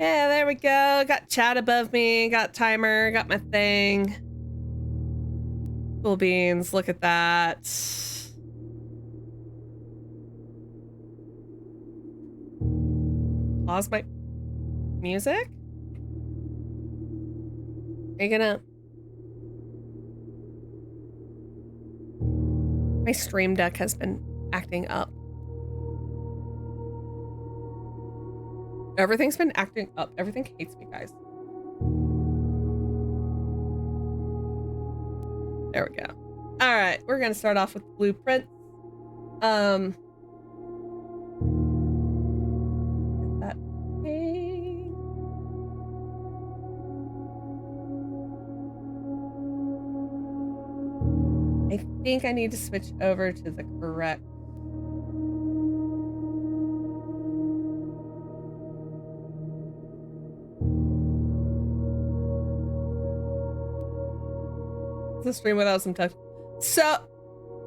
Yeah, there we go. Got chat above me, got timer, got my thing. Cool beans, look at that. Pause my music? Are you gonna... My stream deck has been acting up. Everything's been acting up. Everything hates me, guys. There we go. All right, we're gonna start off with blueprint. Get that thing. I think I need to switch over to the correct. The stream without some tech. So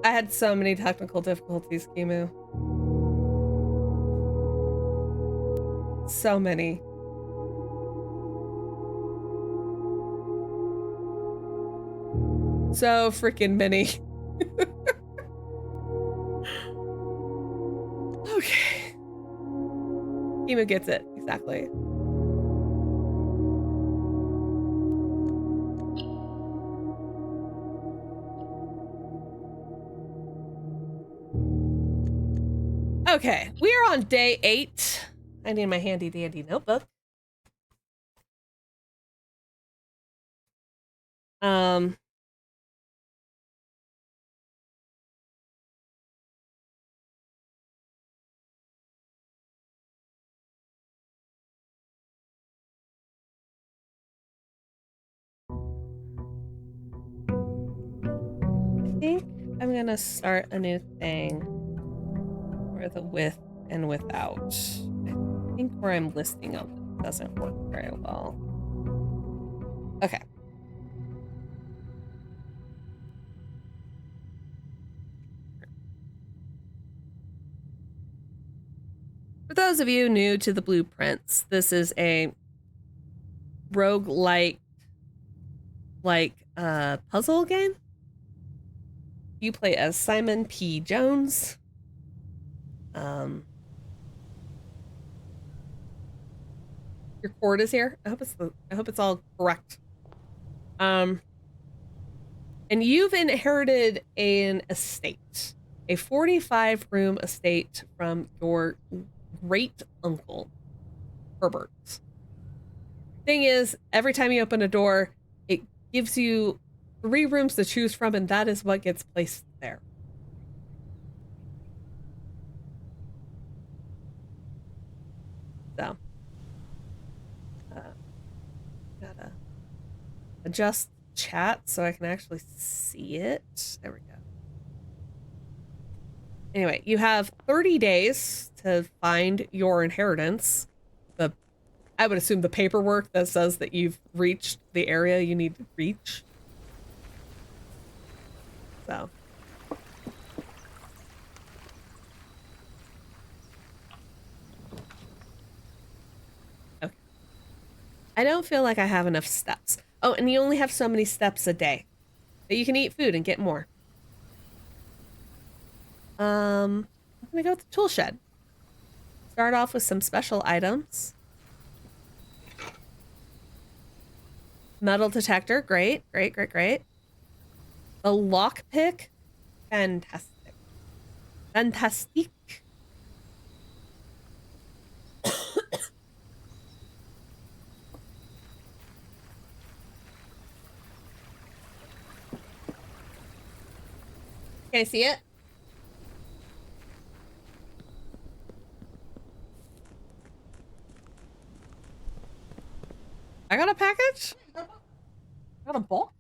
I had so many technical difficulties, Kimu. So many. So freaking many. Okay. Kimu gets it, exactly. Okay, we are on day 8. I need my handy dandy notebook. I think I'm gonna start a new thing for the with and without. I think where I'm listing them doesn't work very well. Okay. For those of you new to the blueprints, this is a roguelike puzzle game. You play as Simon P. Jones. Your cord is here. I hope it's all correct. And you've inherited an estate, a 45-room estate from your great uncle, Herbert. Thing is, every time you open a door, it gives you 3 rooms to choose from, and that is what gets placed there. So, gotta adjust chat so I can actually see it. There we go. Anyway, you have 30 days to find your inheritance. I would assume the paperwork that says that you've reached the area you need to reach. So. Okay. I don't feel like I have enough steps. Oh, and you only have so many steps a day. But you can eat food and get more. I'm gonna go with the tool shed. Start off with some special items. Metal detector, great. A lockpick, fantastic. Can I see it? I got a package? Got a box?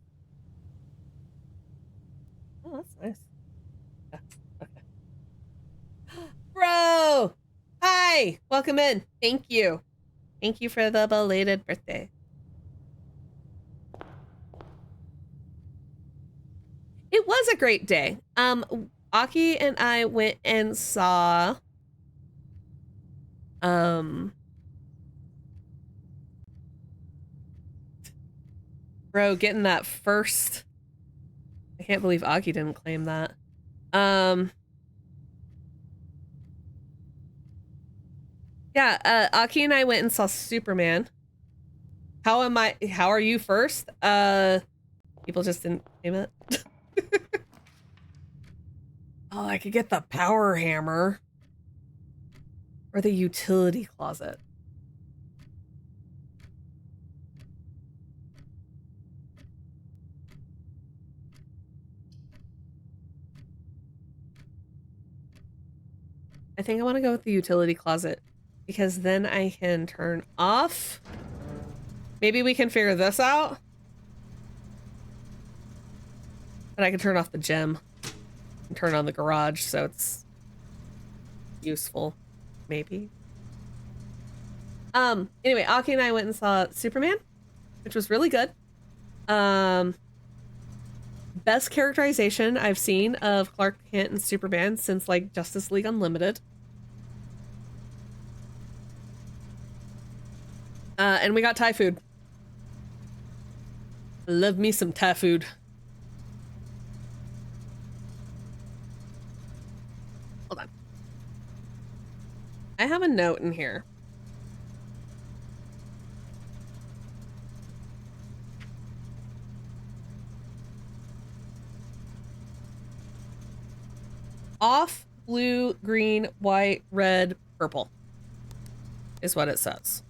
Oh, that's nice. Yeah, okay. Bro! Hi! Welcome in. Thank you. Thank you for the belated birthday. It was a great day. Aki and I went and saw Bro, getting that first. I can't believe Aki didn't claim that. Yeah, Aki and I went and saw Superman. How are you first? People just didn't claim it. Oh, I could get the power hammer. Or the utility closet. I think I want to go with the utility closet because then I can turn off. Maybe we can figure this out. But I can turn off the gem and turn on the garage so it's useful. Maybe. Anyway, Aki and I went and saw Superman, which was really good. Best characterization I've seen of Clark Kent and Superman since like Justice League Unlimited. And we got Thai food. Love me some Thai food. Hold on. I have a note in here. Off, blue, green, white, red, purple is what it says.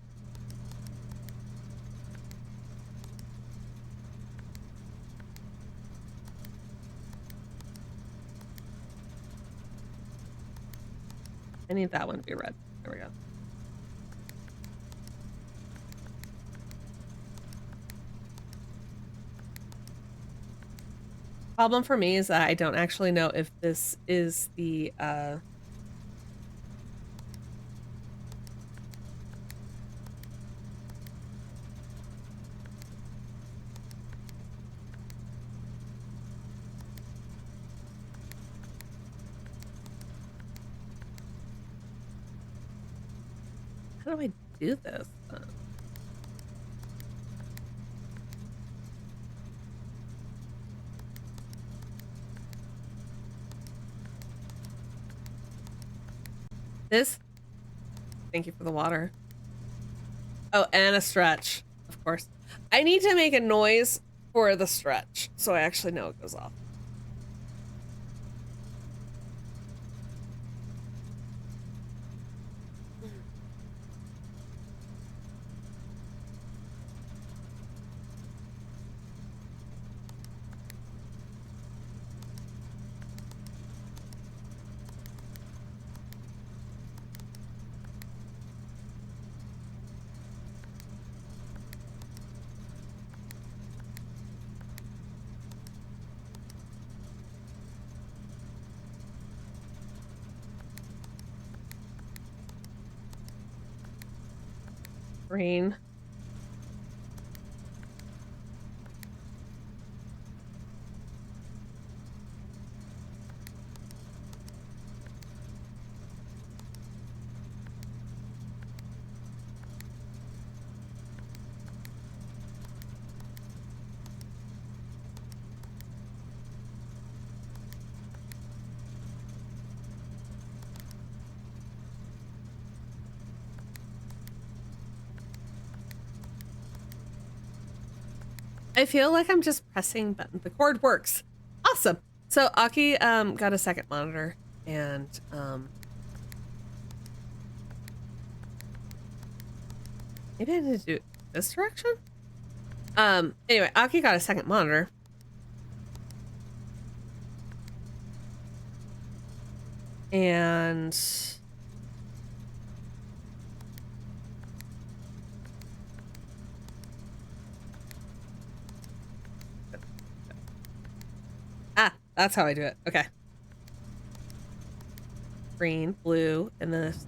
I need that one to be red. There we go. Problem for me is that I don't actually know if this is the how do I do this? This? Thank you for the water. Oh, and a stretch, of course. I need to make a noise for the stretch, so I actually know it goes off. Green. I feel like I'm just pressing buttons. The cord works. Awesome. So Aki got a second monitor and maybe I need to do it this direction? Anyway, Aki got a second monitor. And that's how I do it. Okay. Green, blue, and this.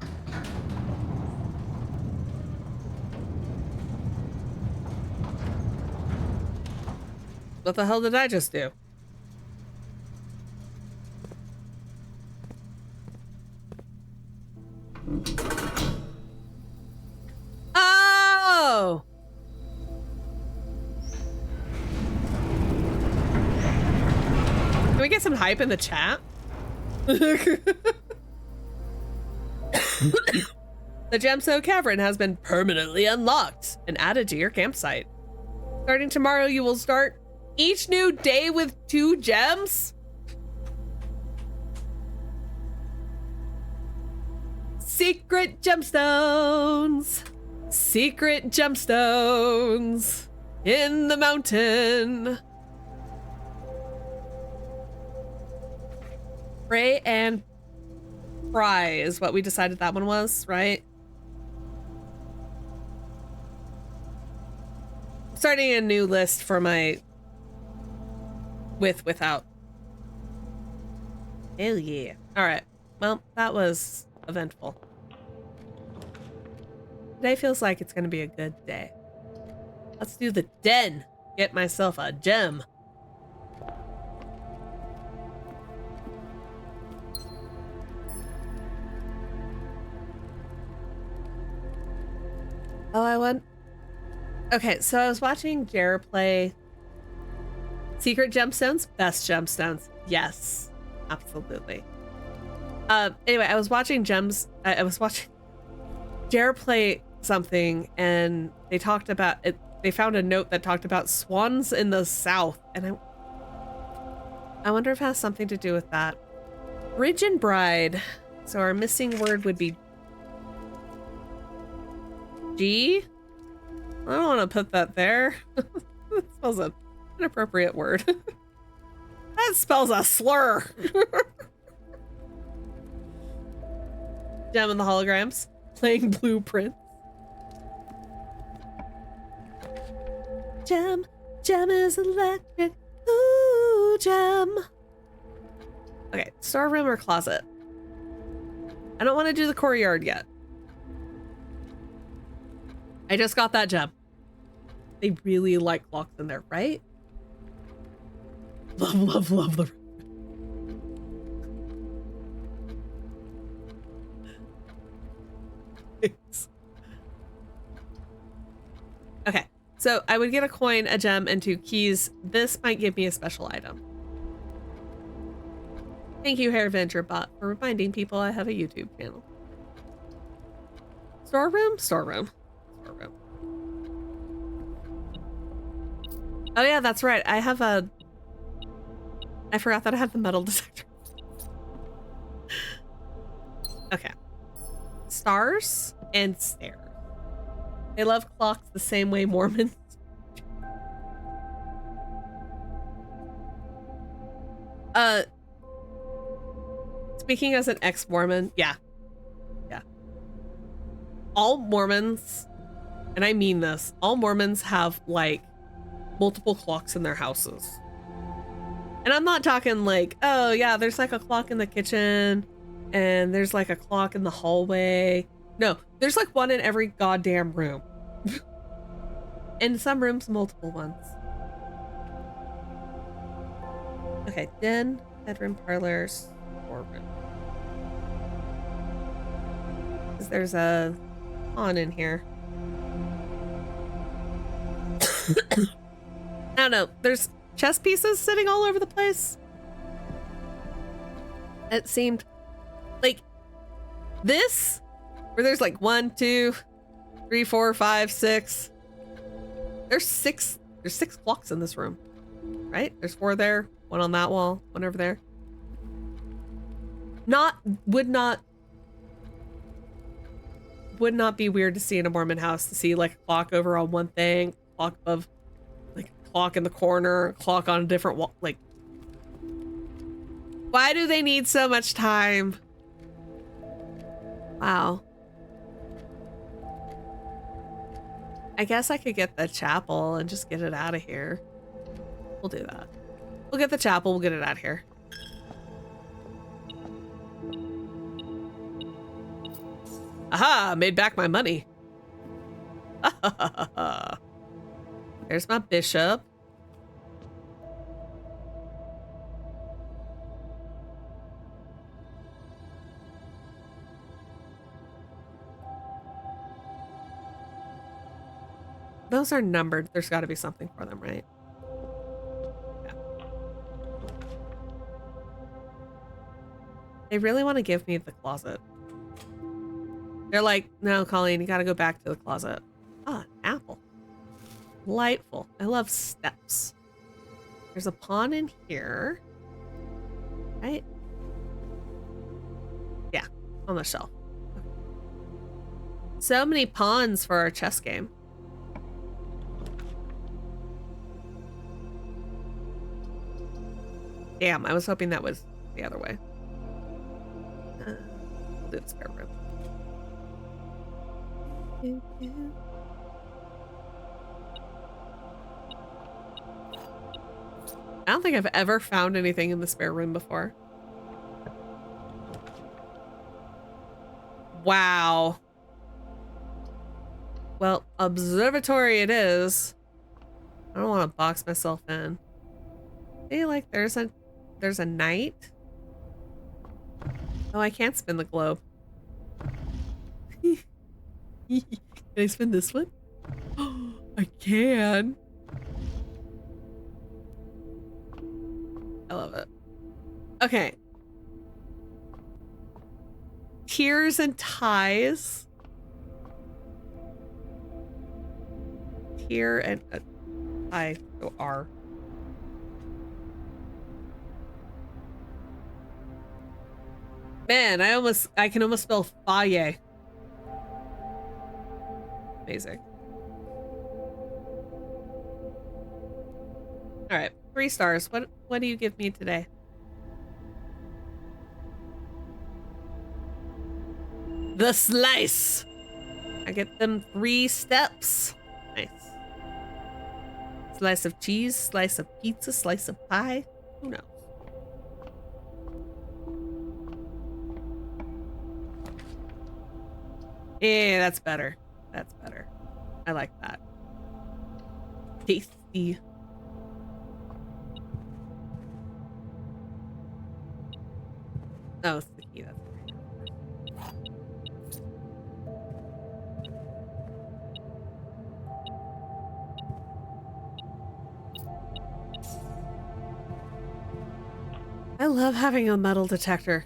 What the hell did I just do? Oh! get some hype in the chat? The Gemstone Cavern has been permanently unlocked and added to your campsite. Starting tomorrow, you will start each new day with 2 gems. Secret gemstones. Secret gemstones in the mountain. Pray and pry is what we decided that one was, right? Starting a new list for my without. Hell yeah. All right. Well, that was eventful. Today feels like it's going to be a good day. Let's do the den. Get myself a gem. Oh, I went. Okay, so I was watching Hare play Secret Gemstones, best gemstones. Yes, absolutely. Anyway, I was watching I was watching Hare play something, and they talked about it. They found a note that talked about swans in the south, and I wonder if it has something to do with that. Bridge and bride. So our missing word would be G. I don't want to put that there. That spells an inappropriate word. That spells a slur. Gem and the holograms. Playing blueprints. Gem. Gem is electric. Ooh, gem. Okay, storeroom or closet? I don't want to do the courtyard yet. I just got that gem. They really like clocks in there, right? Love, love, love the... Okay, so I would get a coin, a gem, and 2 keys. This might give me a special item. Thank you, Hare Venturebot, for reminding people I have a YouTube channel. Storeroom? Storeroom. Storeroom. Oh yeah, that's right. I forgot that I have the metal detector. Okay. Stars and stairs. They love clocks the same way Mormons. Speaking as an ex-Mormon, yeah. Yeah. All Mormons, and I mean this, all Mormons have like multiple clocks in their houses. And I'm not talking like, oh yeah, there's like a clock in the kitchen and there's like a clock in the hallway. No, there's like one in every goddamn room. In some rooms, multiple ones. Okay, den, bedroom, parlors, storeroom. Because there's a pawn in here. I don't know. There's chess pieces sitting all over the place. It seemed like this, where there's like 1, 2, 3, 4, 5, 6. There's six clocks in this room, right? There's 4 there, 1 on that wall, 1 over there. Would not be weird to see in a Mormon house to see like a clock over on one thing, clock above, like a clock in the corner, clock on a different wall. Like, why do they need so much time? Wow. I guess I could get the chapel and just get it out of here. We'll do that. We'll get the chapel, we'll get it out of here. Aha! Made back my money. There's my bishop. Those are numbered. There's got to be something for them, right? Yeah. They really want to give me the closet. They're like, no, Colleen, you gotta go back to the closet. Ah, an apple. Delightful. I love steps. There's a pawn in here. Right? Yeah, on the shelf. So many pawns for our chess game. Damn, I was hoping that was the other way. We'll do the spare room. I don't think I've ever found anything in the spare room before. Wow. Well, observatory it is. I don't want to box myself in. Hey, like there's a knight. Oh, I can't spin the globe. Can I spin this one? Oh, I can. I love it. Okay. Tiers and ties. Tier and I go R. Man, I can almost spell faye. Amazing. All right, 3 stars. What do you give me today? The slice. I get them 3 steps. Nice. Slice of cheese, slice of pizza, slice of pie. Who knows? Yeah, that's better. That's better. I like that. Tasty. Oh, it's the key. That's I love having a metal detector.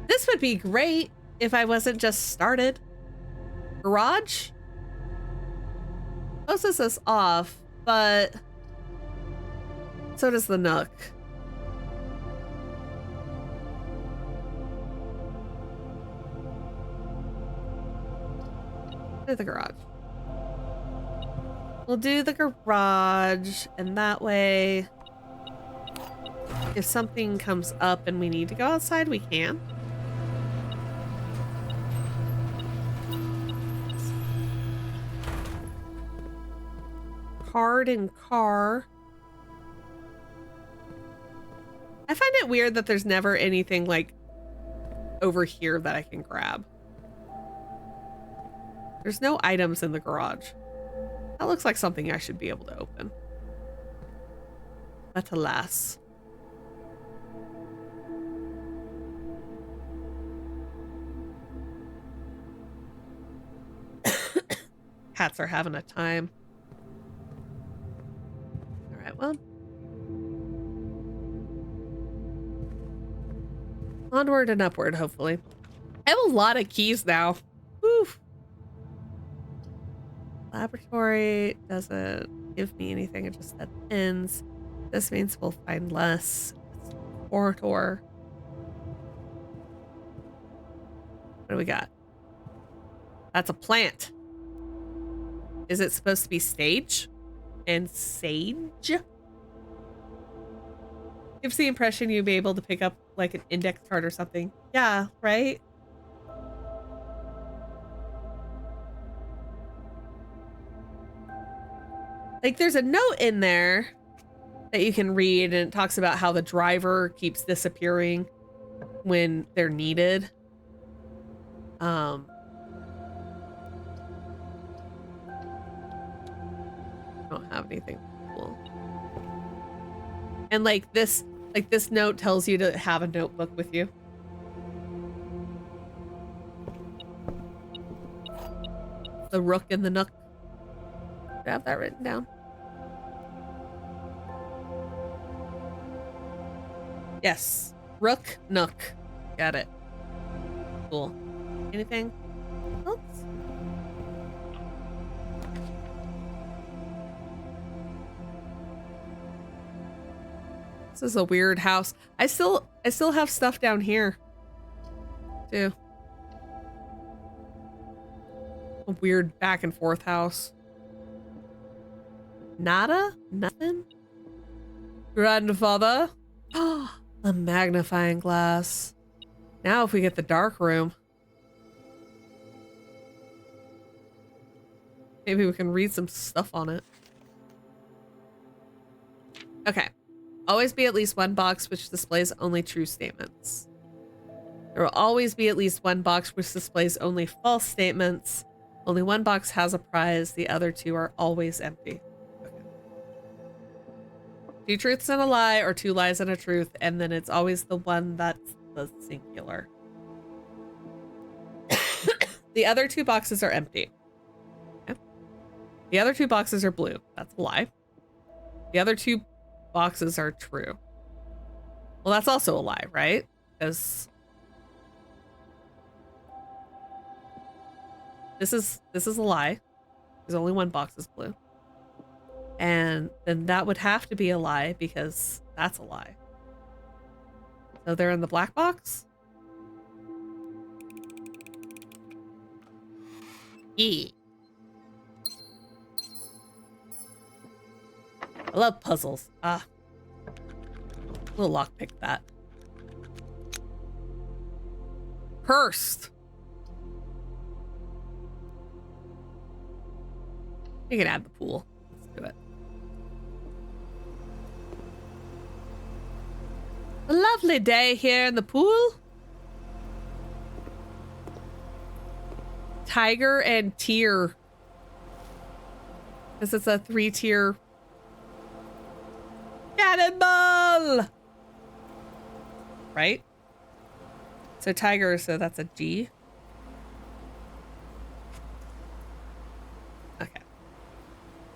This would be great if I wasn't just started. Garage? Closes us off, but so does the Nook. Do the garage. We'll do the garage, and that way, if something comes up and we need to go outside, we can. Card and car. I find it weird that there's never anything like over here that I can grab. There's no items in the garage. That looks like something I should be able to open. But alas. Cats are having a time. All right, well. Onward and upward, hopefully. I have a lot of keys now. Whew. Laboratory doesn't give me anything. It just said ends. This means we'll find less. Corridor. What do we got? That's a plant. Is it supposed to be sage? And sage? Gives the impression you'd be able to pick up like an index card or something. Yeah, right? Like there's a note in there that you can read and it talks about how the driver keeps disappearing when they're needed. I don't have anything cool. And like this note tells you to have a notebook with you. The rook and the nook. I have that written down. Yes. Rook, nook. Got it. Cool. Anything else? This is a weird house. I still have stuff down here too. A weird back and forth house. Nada? Nothing? Grandfather? Oh, a magnifying glass. Now if we get the dark room. Maybe we can read some stuff on it. Okay. Always be at least one box which displays only true statements. There will always be at least one box which displays only false statements. Only one box has a prize. The other two are always empty. Okay. 2 truths and a lie, or 2 lies and a truth, and then it's always the one that's the singular. The other 2 boxes are empty. Okay. The other 2 boxes are blue. That's a lie. The other 2 boxes are true. Well, that's also a lie, right? Because this is a lie. There's only one box is blue. And then that would have to be a lie because that's a lie. So they're in the black box? Yeah. I love puzzles. Ah. We'll lockpick that. Cursed. You can add the pool. Let's do it. A lovely day here in the pool. Tiger and tier. Because it's a 3-tier cannonball. Right? So tiger, so that's a G. Okay.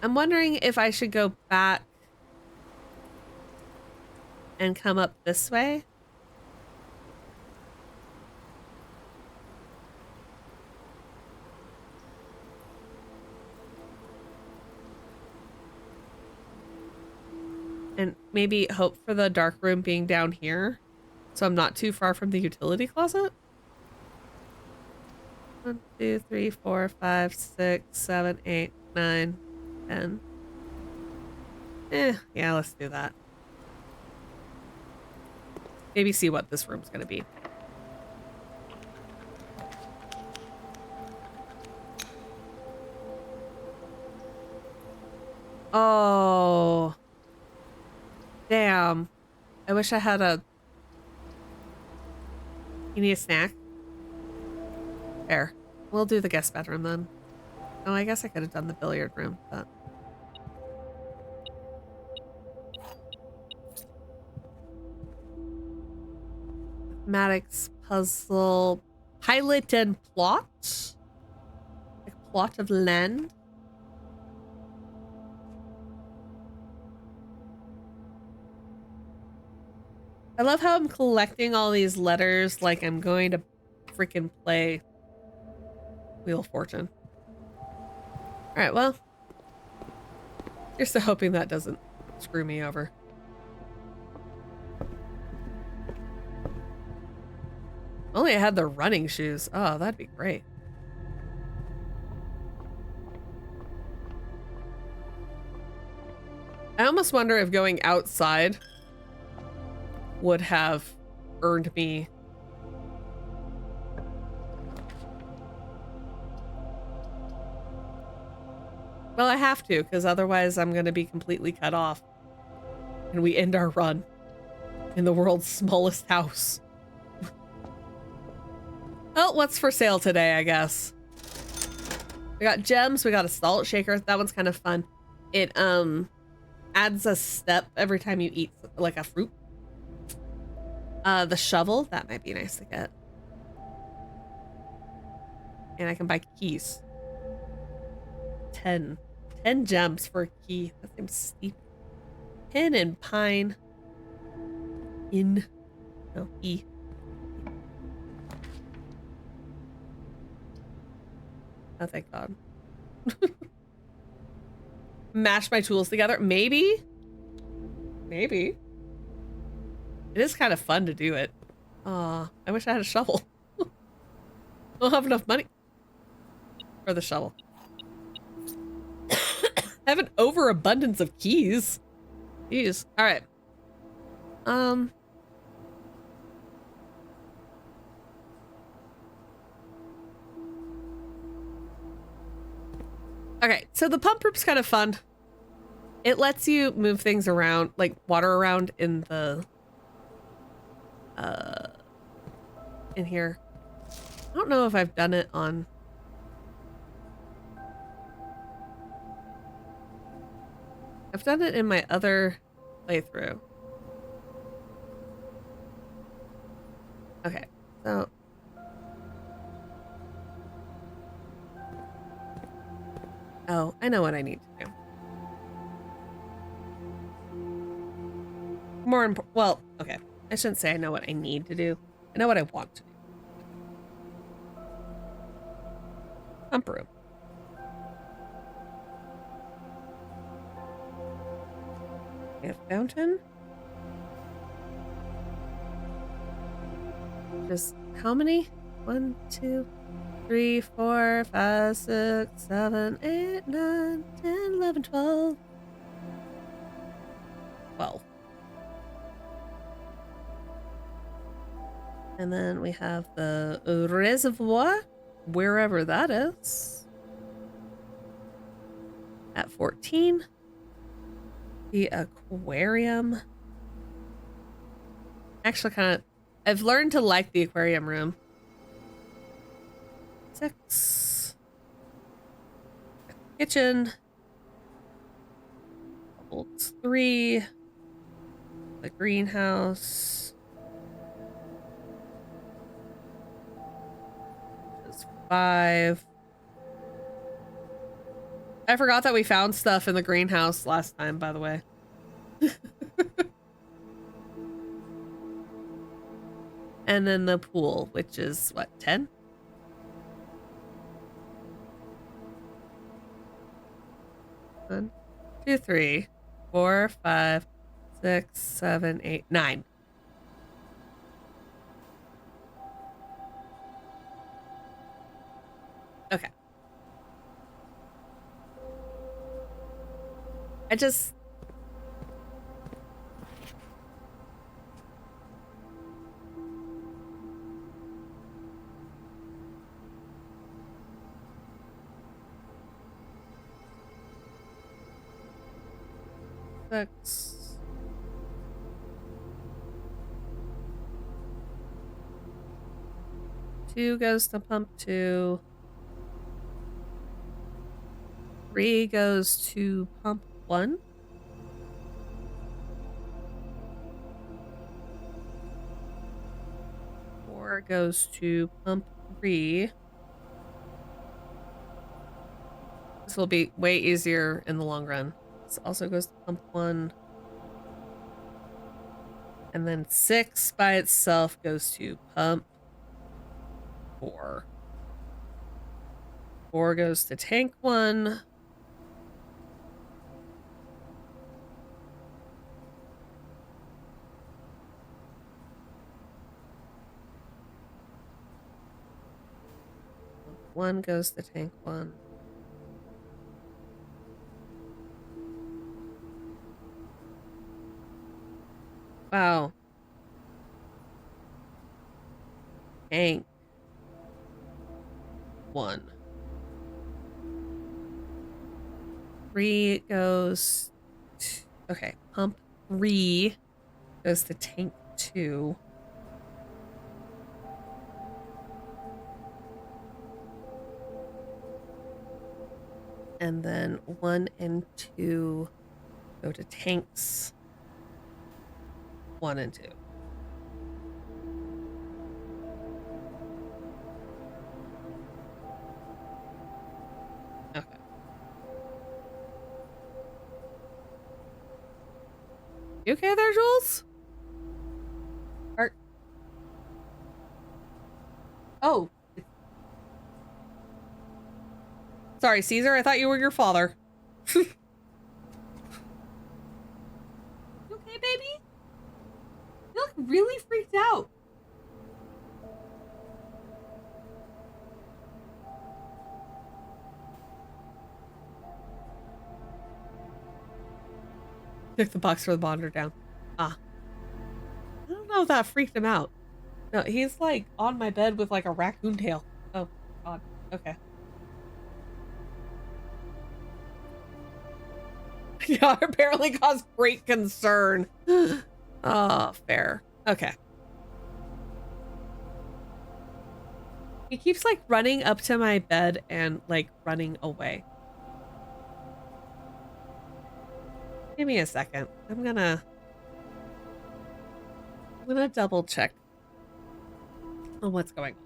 I'm wondering if I should go back and come up this way. And maybe hope for the dark room being down here, so I'm not too far from the utility closet. 1, 2, 3, 4, 5, 6, 7, 8, 9, 10. Yeah, let's do that. Maybe see what this room's gonna be. Oh. Damn. I wish I had a... You need a snack? There. We'll do the guest bedroom then. Oh, I guess I could have done the billiard room, but... Mathematics, puzzle, pilot and plot? Like plot of land? I love how I'm collecting all these letters like I'm going to freaking play Wheel of Fortune. Alright, well. Here's to hoping that doesn't screw me over. Only I had the running shoes. Oh, that'd be great. I almost wonder if going outside would have earned me well, I have to, because otherwise I'm going to be completely cut off. And we end our run in the world's smallest house. Well, what's for sale today, I guess? We got gems, we got a salt shaker. That one's kind of fun. It adds a step every time you eat like a fruit. The shovel, that might be nice to get. And I can buy keys. 10 gems for a key. That seems steep. Pin and pine. In. No, E. Oh, thank God. Mash my tools together. Maybe. Maybe. It is kind of fun to do it. I wish I had a shovel. I don't have enough money for the shovel. I have an overabundance of keys. Jeez. All right. Okay, so the pump room's kind of fun. It lets you move things around, like water around in the in here. I don't know if I've done it on I've done it in my other playthrough. Okay, so oh, I know what I need to do. More important. Well, okay. I shouldn't say I know what I need to do. I know what I want to do. Pump room. We have fountain. Just how many? 1, 2, 3, 4, 5, 6, 7, 8, 9, 10, 11, 12. 12. And then we have the reservoir, wherever that is. At 14. The aquarium. Actually, I've learned to like the aquarium room. 6. Kitchen. Holds 3. The greenhouse. 5. I forgot that we found stuff in the greenhouse last time, by the way. And then the pool, which is what, 10? One, 2, 3, 4, 5, 6, 7, 8, 9. Okay. I just... Six. Two goes to pump 2. 3 goes to pump 1. 4 goes to pump 3. This will be way easier in the long run. This also goes to pump 1. And then 6 by itself goes to pump 4. 4 goes to tank 1. Pump 1 goes to tank 1. Wow. Tank 1. 3 goes to, okay, pump 3 goes to tank 2. And then 1 and 2 go to tanks 1 and 2. Okay. You okay there, Jules? Art. Oh. Sorry, Caesar, I thought you were your father. You okay, baby? You look really freaked out. Took the box for the monitor down. Ah. I don't know if that freaked him out. No, he's like on my bed with like a raccoon tail. Oh, God. Okay. Yeah, apparently caused great concern. Oh, fair. Okay. He keeps like running up to my bed and like running away. Give me a second. I'm gonna double check on what's going on.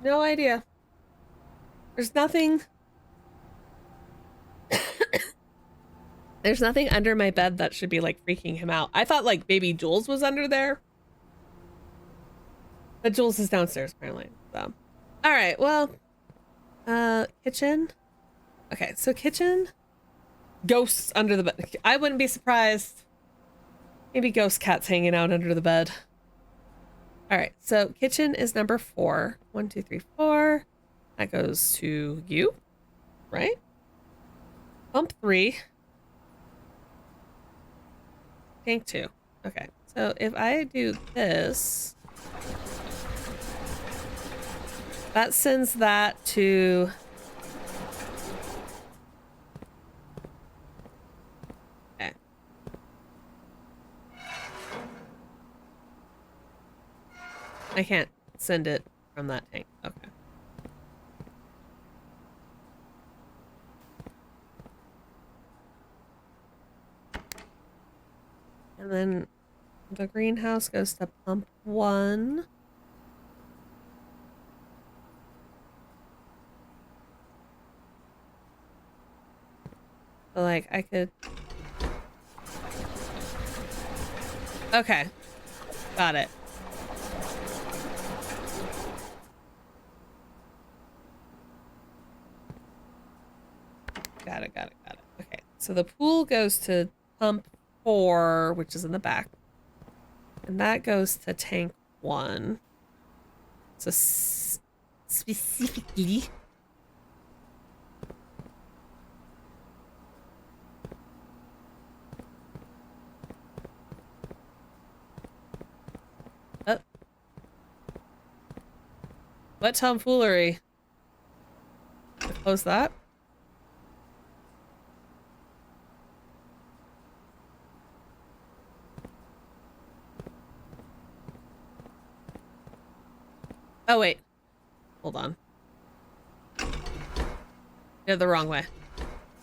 No idea. There's nothing. There's nothing under my bed that should be like freaking him out. I thought like baby Jules was under there. But Jules is downstairs apparently. So. All right, well, kitchen. Okay, so kitchen. Ghosts under the bed. I wouldn't be surprised. Maybe ghost cats hanging out under the bed. All right, so kitchen is number 4. 1, 2, 3, 4. That goes to you, right? Pump 3. Tank 2. Okay, so if I do this, that sends that to... Okay. I can't send it from that tank. Okay. And then the greenhouse goes to pump 1. So like I could... Okay. Got it. Got it. Okay. So the pool goes to pump 4, which is in the back. And that goes to tank 1. So specifically... Oh. What tomfoolery? Close that. Oh, wait. Hold on. You're the wrong way.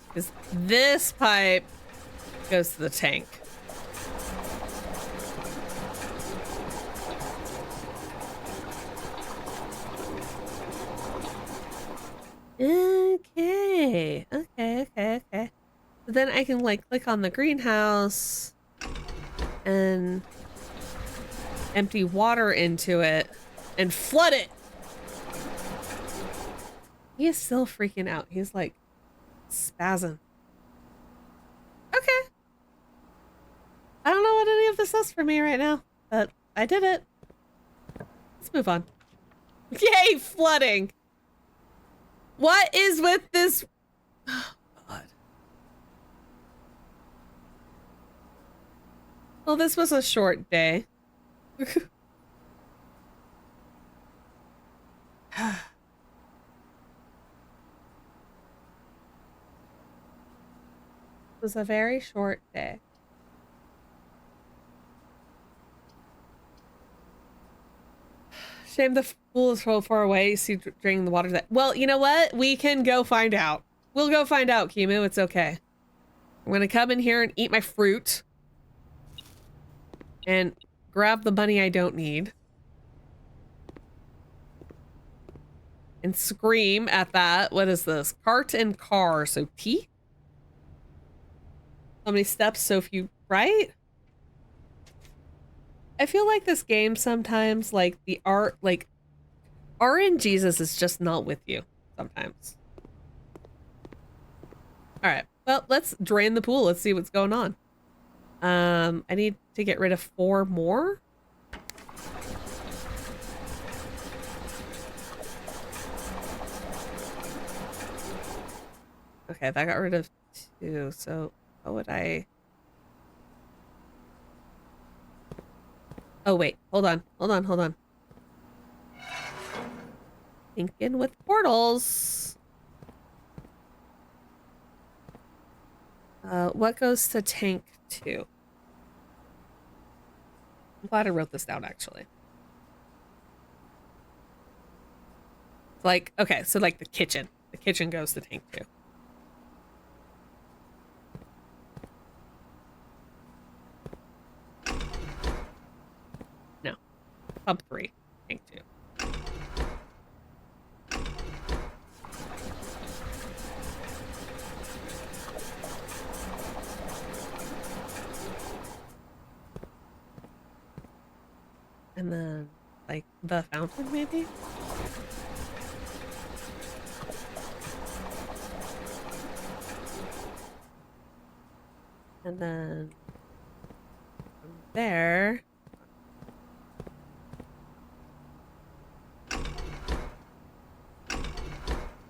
Because this pipe goes to the tank. Okay. then I can like click on the greenhouse and empty water into it and flood it. He is still freaking out. He's like spazzing. Okay. I don't know what any of this does for me right now, but I did it. Let's move on. Yay, flooding. What is with this? Oh, God. Well, this was a short day. It was a very short day. Shame the pool is so far away. You see draining the water. That well, you know what? We can go find out. We'll go find out, Kimu. It's okay. I'm gonna come in here and eat my fruit and grab the money I don't need and scream at that. What is this? Cart and car. So T. How many steps? So few. Right? I feel like this game sometimes, like the art, like RNGesus is just not with you sometimes. All right, well, let's drain the pool. Let's see what's going on. I need to get rid of 4 more. Okay, that got rid of 2. So what would I? Oh, wait, hold on. Thinking with portals. What goes to tank 2? I'm glad I wrote this down, actually. Like, okay, so like the kitchen. The kitchen goes to tank 2. No. Pump 3. Tank 2. And then, like, the fountain, maybe? And then from there,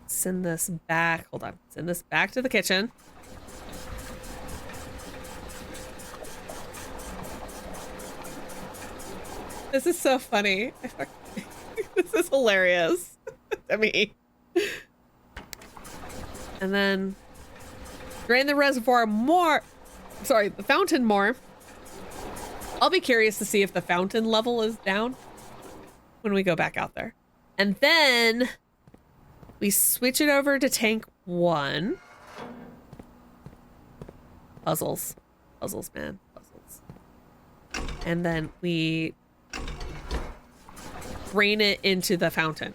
send this back. Hold on. Send this back to the kitchen. This is so funny. This is hilarious to me. And then drain the reservoir more. Sorry, the fountain more. I'll be curious to see if the fountain level is down when we go back out there. And then we switch it over to tank 1. Puzzles. Puzzles, man. Puzzles. And then we drain it into the fountain.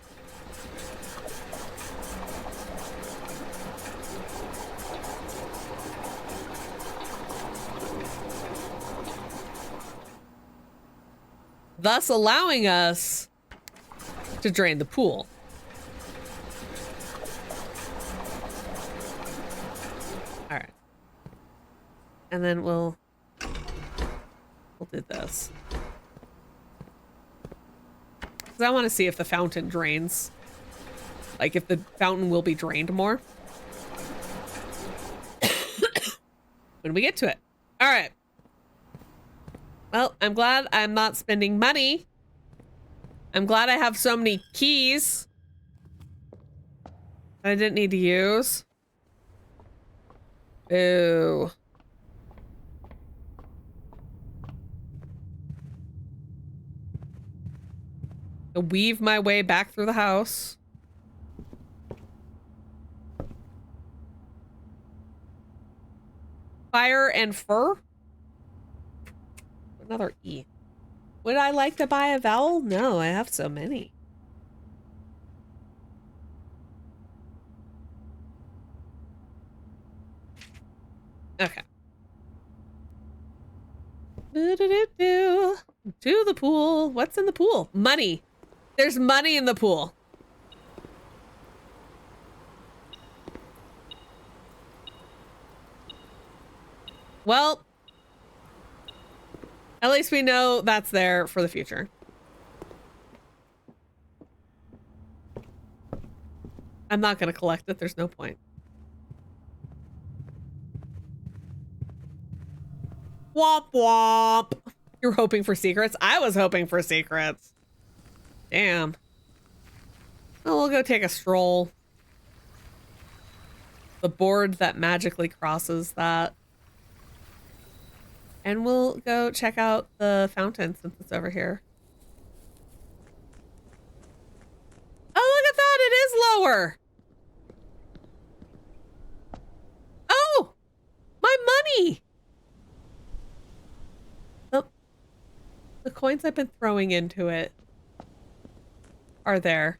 Thus allowing us to drain the pool. All right. And then we'll do this. Because I want to see if the fountain drains. Like if the fountain will be drained more. When we get to it. All right. Well, I'm glad I'm not spending money. I'm glad I have so many keys I didn't need to use. Ooh. To weave my way back through the house. Fire and fur? Another E. Would I like to buy a vowel? No, I have so many. Okay. To the pool. What's in the pool? Money. There's money in the pool. Well, at least we know that's there for the future. I'm not going to collect it. There's no point. Womp womp. You're hoping for secrets? I was hoping for secrets. Damn. Well, we'll go take a stroll. The board that magically crosses that. And we'll go check out the fountain since it's over here. Oh, look at that. It is lower. Oh, my money. The coins I've been throwing into it are there.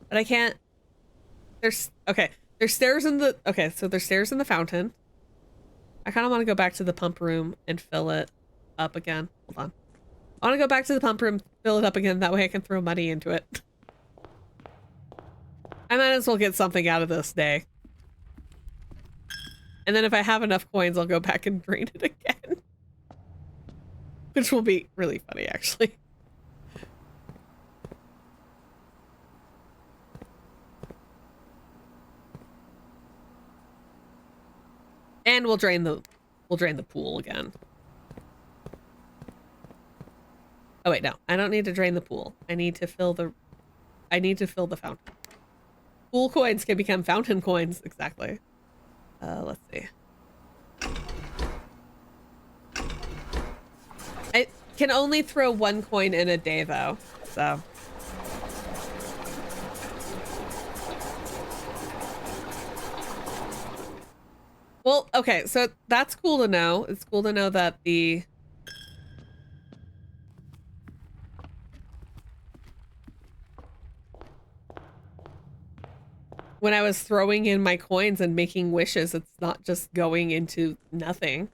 But I can't. Okay. There's stairs in the, okay, so there's stairs in the fountain. I kind of want to go back to the pump room and fill it up again. Hold on. I want to go back to the pump room, fill it up again. That way I can throw money into it. I might as well get something out of this day. And then if I have enough coins, I'll go back and drain it again. Which will be really funny, actually. And we'll drain the pool again. Oh wait, no. I don't need to drain the pool. I need to fill the fountain. Pool coins can become fountain coins, exactly. Let's see. I can only throw one coin in a day though, so. Well, okay, so that's cool to know. It's cool to know that when I was throwing in my coins and making wishes, it's not just going into nothing.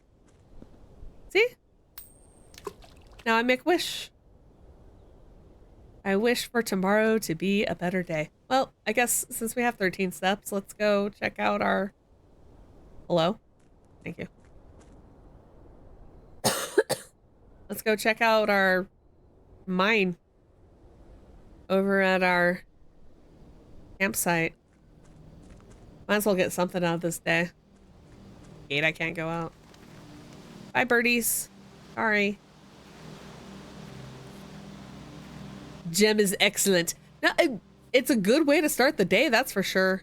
See? Now I make wish. I wish for tomorrow to be a better day. Well, I guess since we have 13 steps, let's go check out our... Hello? Thank you. Let's go check out our mine over at our campsite. Might as well get something out of this day. Gate, I can't go out. Bye, birdies. Sorry. Gem is excellent. Now, it's a good way to start the day, that's for sure.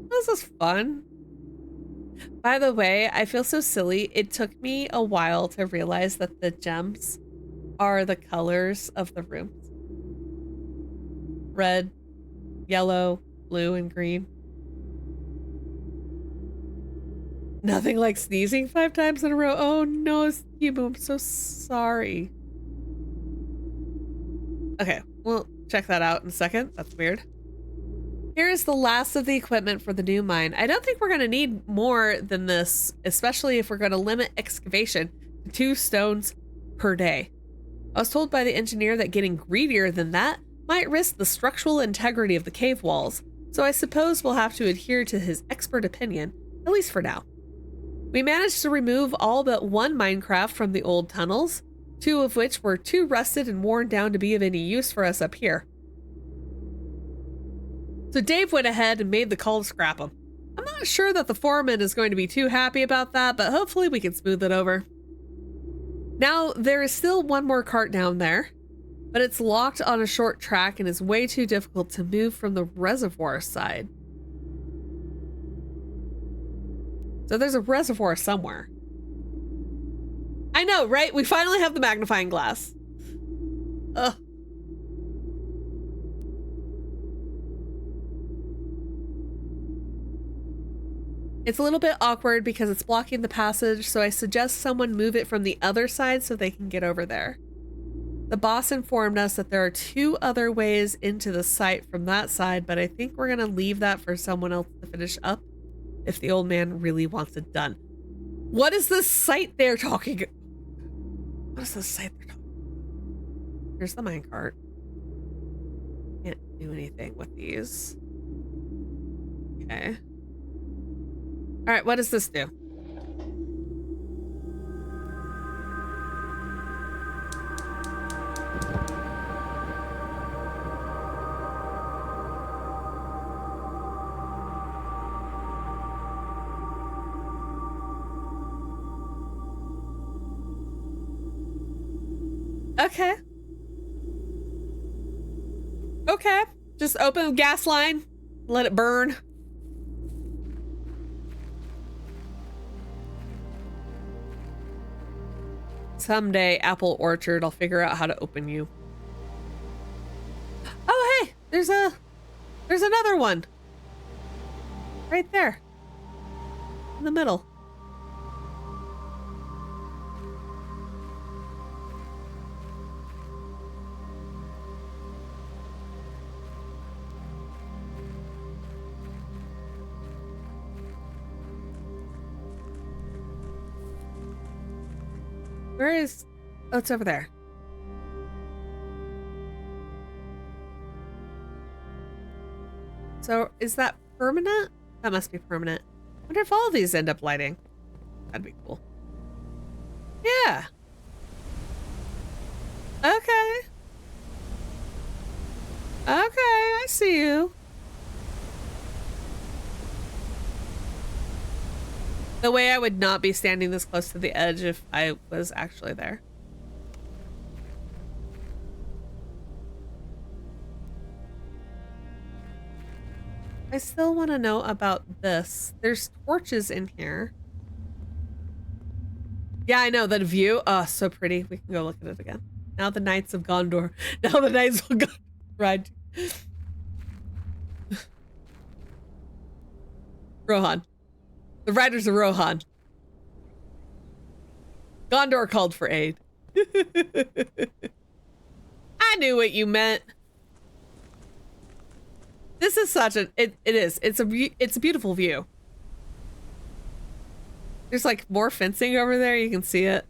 This is fun. By the way, I feel so silly. It took me a while to realize that the gems are the colors of the rooms. Red, yellow, blue, and green. Nothing like sneezing 5 times in a row. Oh no, Skibo, I'm so sorry. Okay, we'll check that out in a second. That's weird. Here is the last of the equipment for the new mine. I don't think we're going to need more than this, especially if we're going to limit excavation to 2 stones per day. I was told by the engineer that getting greedier than that might risk the structural integrity of the cave walls, so I suppose we'll have to adhere to his expert opinion, at least for now. We managed to remove all but 1 minecraft from the old tunnels, 2 of which were too rusted and worn down to be of any use for us up here. So Dave went ahead and made the call to scrap them. I'm not sure that the foreman is going to be too happy about that, but hopefully we can smooth it over. Now, there is still 1 more cart down there, but it's locked on a short track and is way too difficult to move from the reservoir side. So there's a reservoir somewhere. I know, right? We finally have the magnifying glass. Ugh. It's a little bit awkward because it's blocking the passage, so I suggest someone move it from the other side so they can get over there. The boss informed us that there are 2 other ways into the site from that side, but I think we're going to leave that for someone else to finish up if the old man really wants it done. What is this site they're talking? What is this site they're talking? Here's the minecart. Can't do anything with these. Okay. All right, what does this do? Okay. Okay. Just open the gas line. Let it burn. Someday, Apple Orchard, I'll figure out how to open you. Oh, hey, there's another one. Right there. In the middle. Where is... Oh, it's over there. So, is that permanent? That must be permanent. I wonder if all of these end up lighting. That'd be cool. Yeah. Okay. Okay, I see you. The way I would not be standing this close to the edge if I was actually there. I still want to know about this. There's torches in here. Yeah, I know that view. Oh, so pretty. We can go look at it again. Now the Knights of Gondor. Now the Knights of Gondor ride. Rohan. The Riders of Rohan. Gondor called for aid. I knew what you meant. This is such a... It is. It's a beautiful view. There's like more fencing over there. You can see it.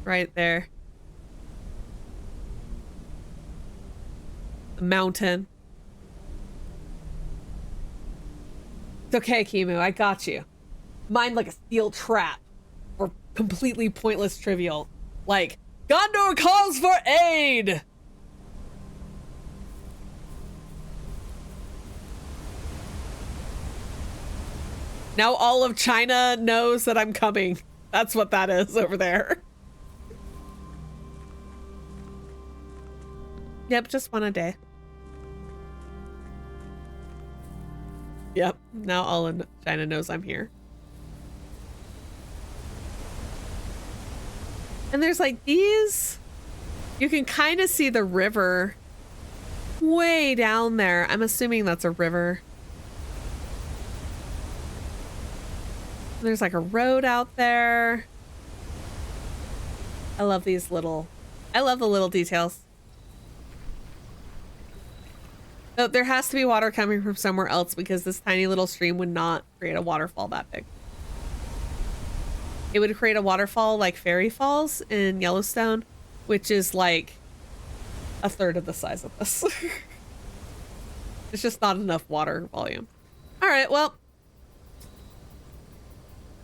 Right there. The mountain. It's okay, Kimu. I got you. Mine like a steel trap. Or completely pointless trivial. Like, Gondor calls for aid! Now all of China knows that I'm coming. That's what that is over there. Yep, just one a day. Yep, now all of China knows I'm here. And there's like these... You can kind of see the river way down there. I'm assuming that's a river. There's like a road out there. I love these little... I love the little details. So there has to be water coming from somewhere else because this tiny little stream would not create a waterfall that big. It would create a waterfall like Fairy Falls in Yellowstone, which is like a third of the size of this. It's just not enough water volume. All right, well,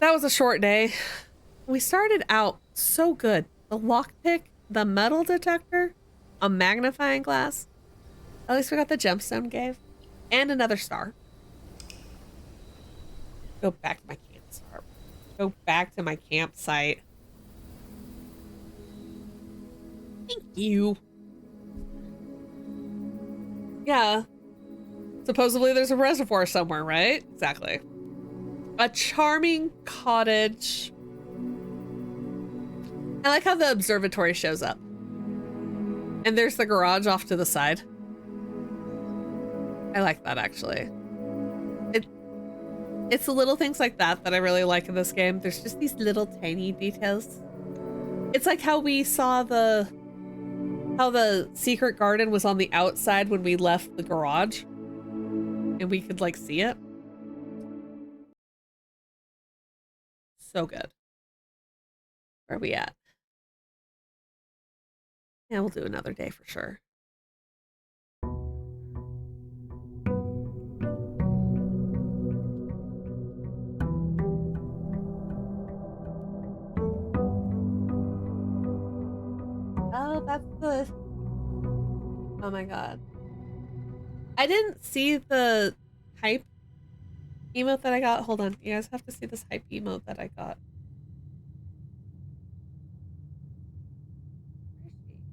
that was a short day. We started out so good. The lockpick, the metal detector, a magnifying glass. At least we got the gemstone cave and another star. Go back to my campsite. Go back to my campsite. Thank you. Yeah. Supposedly there's a reservoir somewhere, right? Exactly. A charming cottage. I like how the observatory shows up. And there's the garage off to the side. I like that, actually. It's the little things like that that I really like in this game. There's just these little tiny details. It's like how we saw how the secret garden was on the outside when we left the garage. And we could, like, see it. so good. Where are we at? Yeah, we'll do another day for sure. Oh, that's the... Oh my god. I didn't see the hype emote that I got. Hold on. You guys have to see this hype emote that I got. Where is she?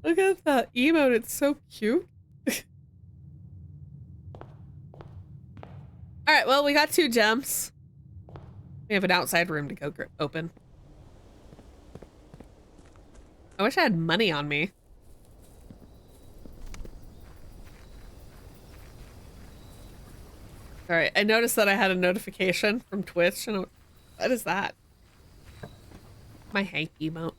Look at that emote. It's so cute. All right. Well, we got 2 gems. We have an outside room to go open. I wish I had money on me. All right. I noticed that I had a notification from Twitch. And what is that? My hype emote.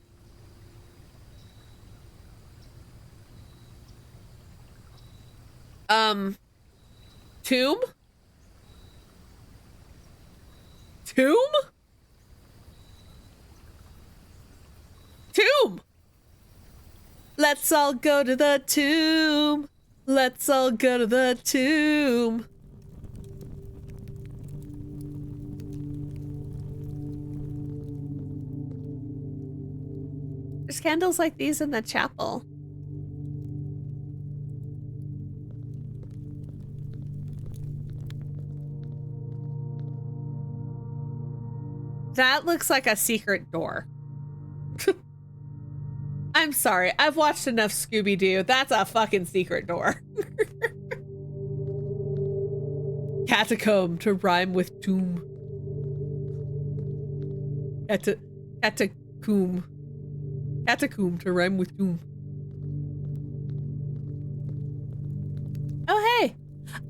Tomb? Tomb? Tomb! Let's all go to the tomb. Let's all go to the tomb. There's candles like these in the chapel. That looks like a secret door. I'm sorry. I've watched enough Scooby-Doo. That's a fucking secret door. Catacomb to rhyme with tomb. Catacomb. Catacomb to rhyme with tomb. Oh, hey.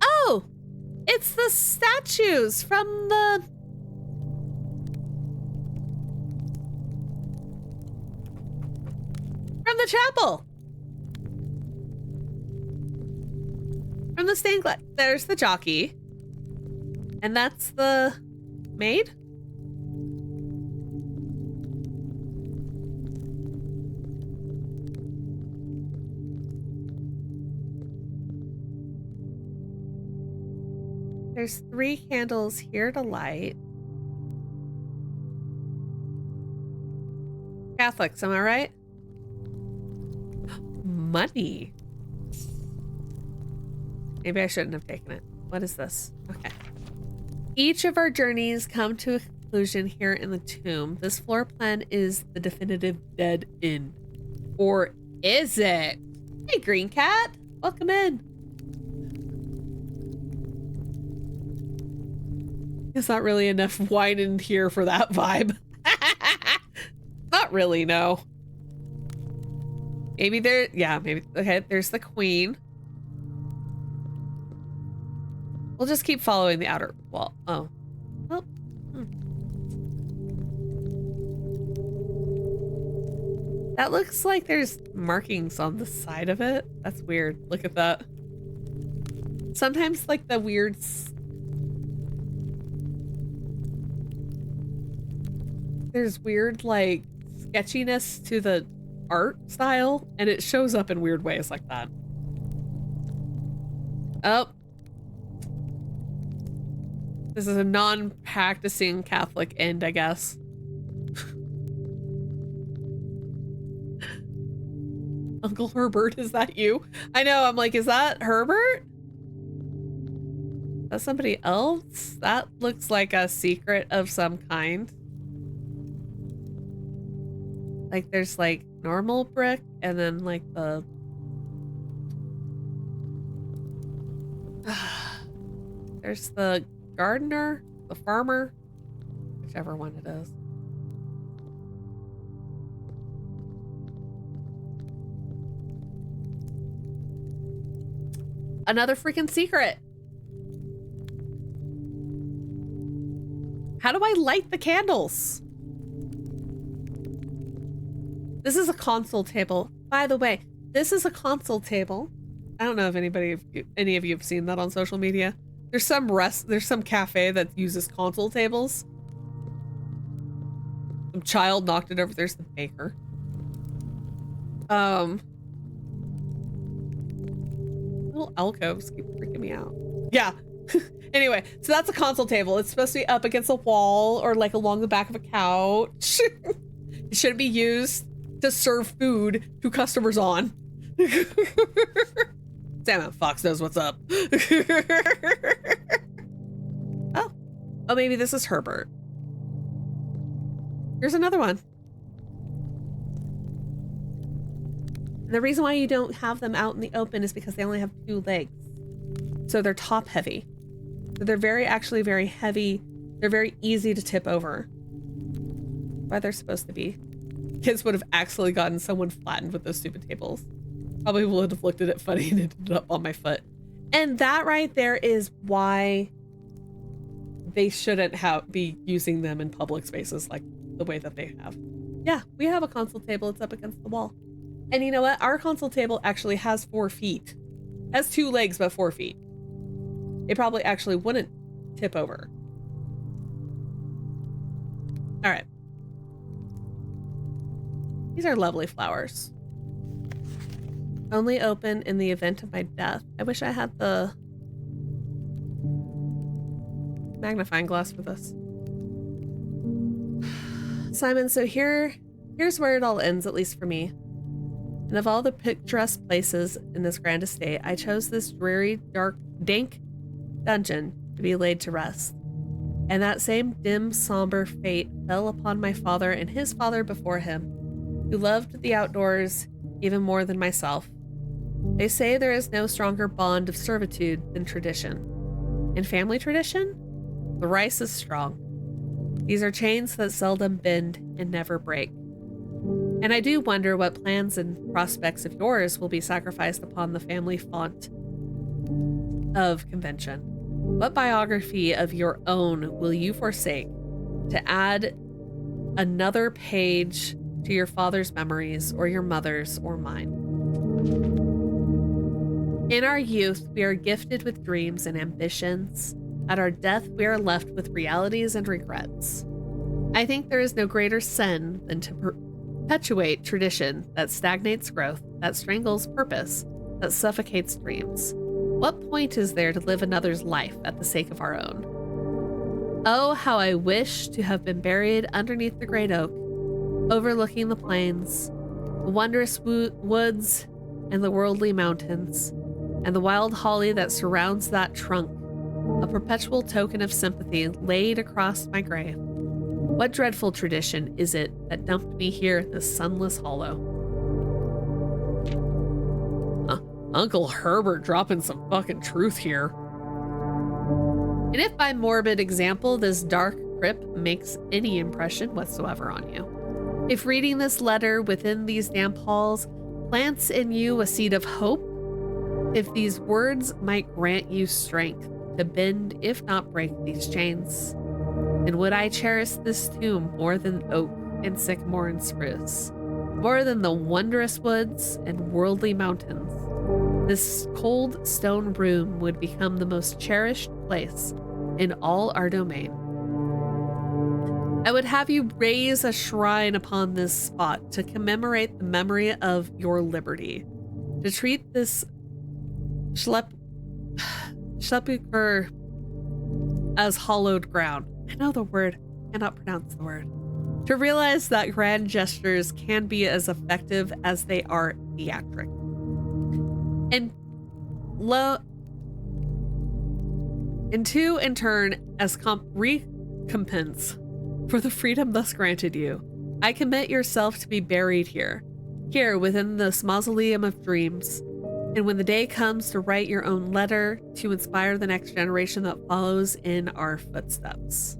Oh, it's the statues from the... From the chapel. From the stained glass. There's the jockey. And that's the maid? There's 3 candles here to light. Catholics, am I right? Money. Maybe I shouldn't have taken it. What is this? Okay. Each of our journeys come to a conclusion here in the tomb. This floor plan is the definitive dead end. Or is it? Hey, Green Cat. Welcome in. There's not really enough wine in here for that vibe. Not really, no. Maybe there, yeah, maybe. Okay, there's the queen. We'll just keep following the outer wall. Oh. Well. That looks like there's markings on the side of it. That's weird. Look at that. Sometimes, like, the weird... There's weird, like, sketchiness to the art style, and it shows up in weird ways like that. Oh. This is a non-practicing Catholic end, I guess. Uncle Herbert, is that you? I know, I'm like, is that Herbert? Is that somebody else? That looks like a secret of some kind. Like, there's, like, normal brick, and then, like, the... There's the gardener, the farmer, whichever one it is. Another freaking secret. How do I light the candles? This is a console table. By the way, this is a console table. I don't know if any of you have seen that on social media. There's some cafe that uses console tables. Some child knocked it over. There's the baker. Little alcoves keep freaking me out. Yeah. Anyway, so that's a console table. It's supposed to be up against a wall or like along the back of a couch. It shouldn't be used to serve food to customers on. Damn it, Fox knows what's up. Oh, maybe this is Herbert. Here's another one. The reason why you don't have them out in the open is because they only have 2 legs. So they're top heavy. So they're actually very heavy. They're very easy to tip over. Why they're supposed to be. Kids would have actually gotten someone flattened with those stupid tables. Probably would have looked at it funny and ended up on my foot. And that right there is why they shouldn't be using them in public spaces like the way that they have. Yeah, we have a console table. It's up against the wall. And you know what? Our console table actually has 4 feet. Has 2 legs, but 4 feet. It probably actually wouldn't tip over. All right. These are lovely flowers. Only open in the event of my death. I wish I had the magnifying glass for this. Simon, so here's where it all ends, at least for me. And of all the picturesque places in this grand estate, I chose this dreary, dark, dank dungeon to be laid to rest. And that same dim, somber fate fell upon my father and his father before him, who loved the outdoors even more than myself. They say there is no stronger bond of servitude than tradition. In family tradition, the rice is strong. These are chains that seldom bend and never break. And I do wonder what plans and prospects of yours will be sacrificed upon the family font of convention. What biography of your own will you forsake to add another page to your father's memories, or your mother's, or mine? In our youth, we are gifted with dreams and ambitions. At our death, we are left with realities and regrets. I think there is no greater sin than to perpetuate tradition that stagnates growth, that strangles purpose, that suffocates dreams. What point is there to live another's life at the sake of our own? Oh, how I wish to have been buried underneath the great oak, overlooking the plains, the wondrous woods, and the worldly mountains, and the wild holly that surrounds that trunk, a perpetual token of sympathy laid across my grave. What dreadful tradition is it that dumped me here in this sunless hollow? Uncle Herbert dropping some fucking truth here. And if by morbid example this dark crypt makes any impression whatsoever on you, if reading this letter within these damp halls plants in you a seed of hope, if these words might grant you strength to bend, if not break, these chains, then would I cherish this tomb more than oak and sycamore and spruce, more than the wondrous woods and worldly mountains. This cold stone room would become the most cherished place in all our domain. I would have you raise a shrine upon this spot to commemorate the memory of your liberty, to treat this sepulchre as hallowed ground. I know the word, cannot pronounce the word. To realize that grand gestures can be as effective as they are theatric. And in turn, as recompense for the freedom thus granted you, I commit yourself to be buried here within this mausoleum of dreams. And when the day comes to write your own letter to inspire the next generation that follows in our footsteps.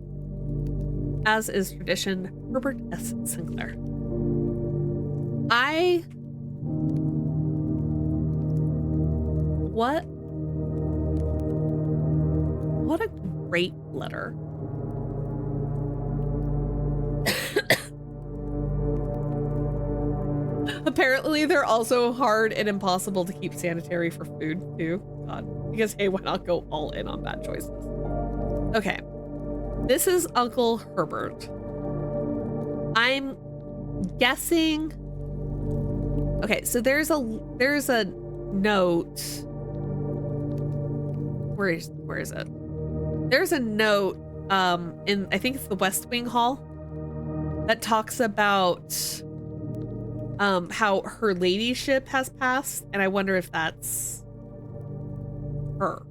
As is tradition, Herbert S. Sinclair. What a great letter. Apparently they're also hard and impossible to keep sanitary for food too. God, because hey, why not go all in on bad choices? Okay, this is Uncle Herbert. I'm guessing. Okay, so there's a note. Where is it? There's a note in, I think it's the West Wing Hall, that talks about how her ladyship has passed, and I wonder if that's her.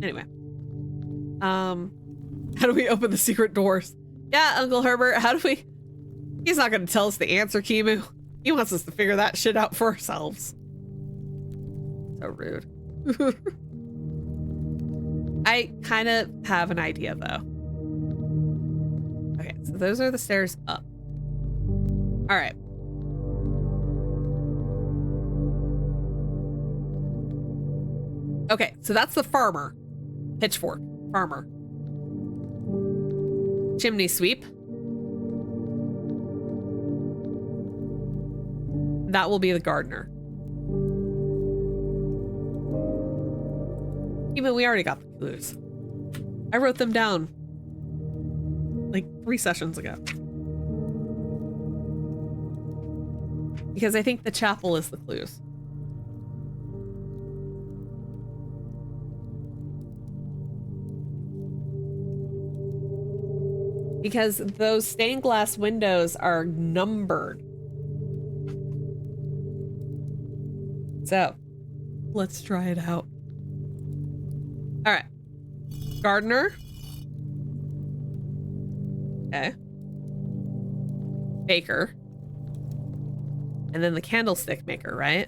Anyway, how do we open the secret doors? Yeah, Uncle Herbert, how do we? He's not going to tell us the answer, Kimu. He wants us to figure that shit out for ourselves. So rude. I kind of have an idea, though. Okay, so those are the stairs up. All right. Okay, so that's the farmer. Pitchfork. Farmer. Chimney sweep. That will be the gardener. Even we already got the clues. I wrote them down like 3 sessions ago. Because I think the chapel is the clues. Because those stained glass windows are numbered. So, let's try it out. All right. Gardener. Okay. Baker. And then the candlestick maker, right?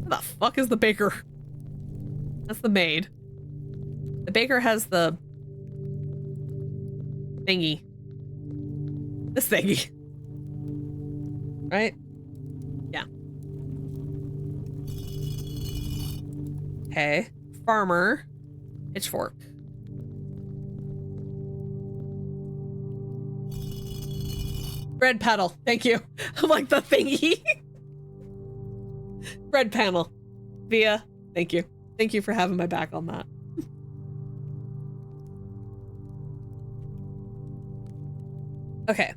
What the fuck is the baker? That's the maid. The baker has the thingy. This thingy. Right? Yeah. Okay. Farmer. Pitchfork. Red pedal. Thank you. I'm like the thingy. Red panel. Via. Thank you. Thank you for having my back on that. Okay.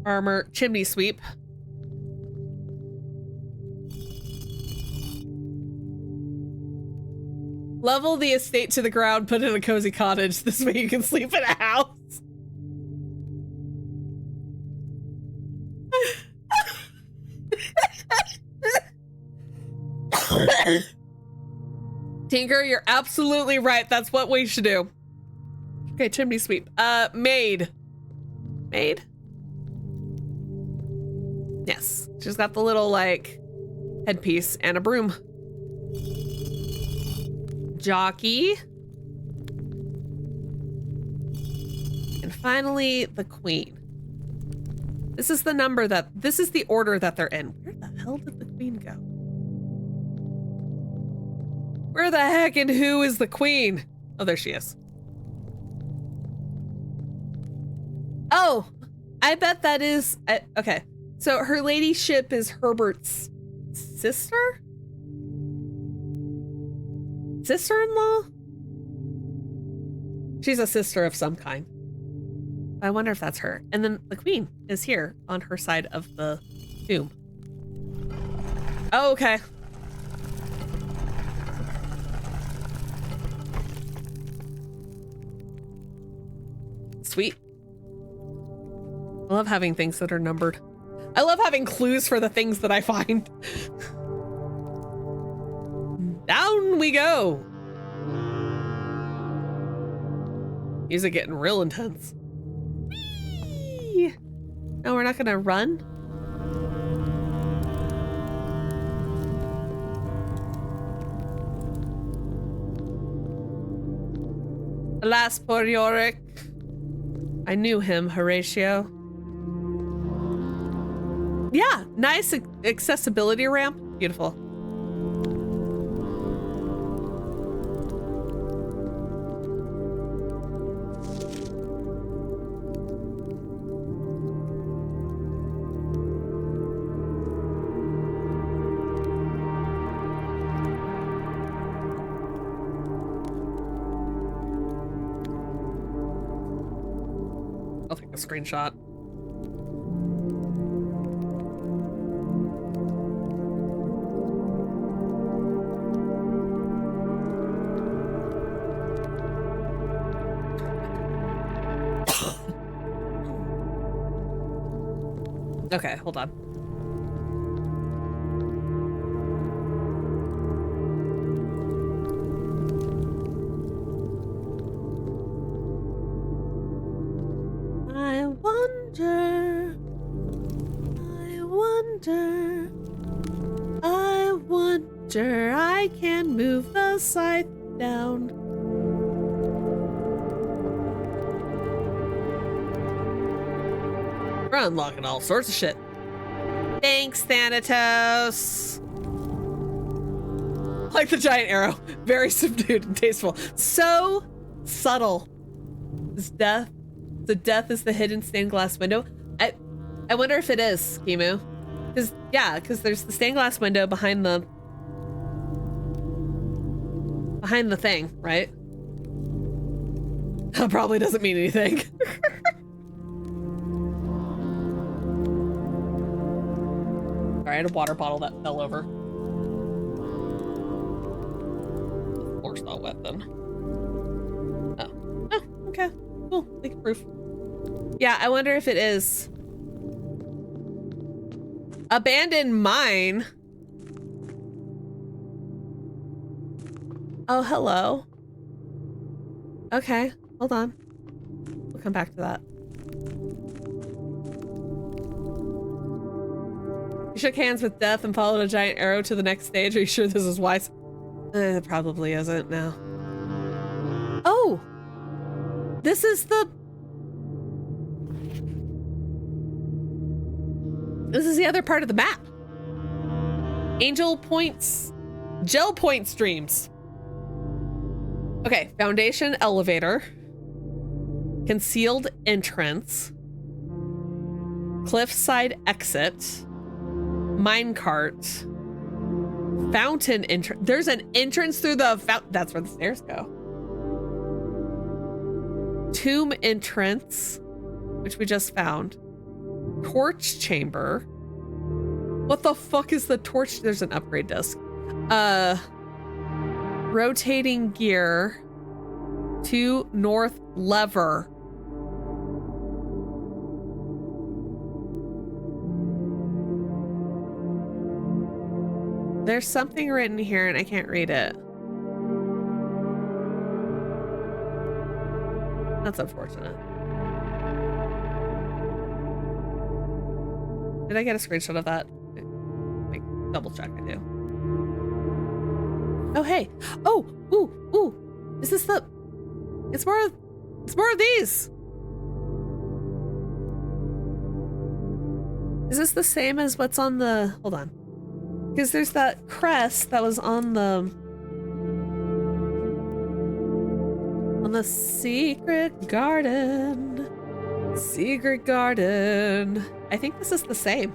Farmer. Chimney sweep. Level the estate to the ground, put in a cozy cottage. This way you can sleep in a house. Tinker, you're absolutely right. That's what we should do. Okay, chimney sweep. Maid. Maid? Yes. She's got the little, like, headpiece and a broom. Jockey. And finally, the queen. This is the number that, this is the order that they're in. Where the hell did the queen go? Where the heck and who is the queen? Oh, there she is. Oh, I bet that is, okay. So her ladyship is Herbert's sister? Sister-in-law? She's a sister of some kind. I wonder if that's her. And then the queen is here on her side of the tomb. Oh, okay. Sweet. I love having things that are numbered. I love having clues for the things that I find. Down we go. Music getting real intense. Whee! No, we're not gonna run. Alas, poor Yorick. I knew him, Horatio. Yeah, nice accessibility ramp. Beautiful. I'll take a screenshot. Okay, hold on. I wonder, I can move the scythe down. We're unlocking all sorts of shit. Thanks, Thanatos. Like the giant arrow. Very subdued and tasteful. So subtle. This death. The death is the hidden stained glass window. I wonder if it is, Kimu. Because there's the stained glass window behind the thing, right? That probably doesn't mean anything. I had a water bottle that fell over. The floor's not wet then. Oh. Oh, okay. Cool. Leak proof. Yeah, I wonder if it is. Abandoned mine. Oh, hello. Okay, hold on. We'll come back to that. You shook hands with death and followed a giant arrow to the next stage. Are you sure this is wise? It probably isn't now. Oh! This is the... This is the other part of the map. Angel Points... Gel Point streams. Okay, foundation elevator. Concealed entrance. Cliffside exit. Minecart. Fountain entrance. There's an entrance through the fountain. That's where the stairs go. Tomb entrance, which we just found. Torch chamber. What the fuck is the torch? There's an upgrade disc. Rotating gear. To north lever. There's something written here and I can't read it. That's unfortunate. Did I get a screenshot of that? Like, double check, I do. Oh, hey. Oh, ooh. Is this the... It's more of these. Is this the same as what's on the... Hold on. Because there's that crest that was on the secret garden. Secret garden. I think this is the same.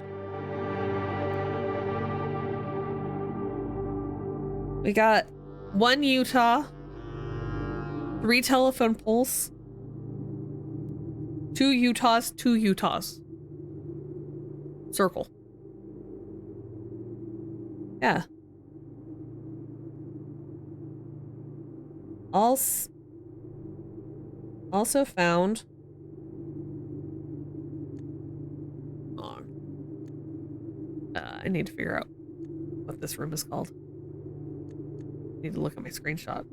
We got 1 Utah, 3 telephone poles, 2 Utahs, 2 Utahs. Circle. Yeah. Also found. I need to figure out what this room is called. I need to look at my screenshot.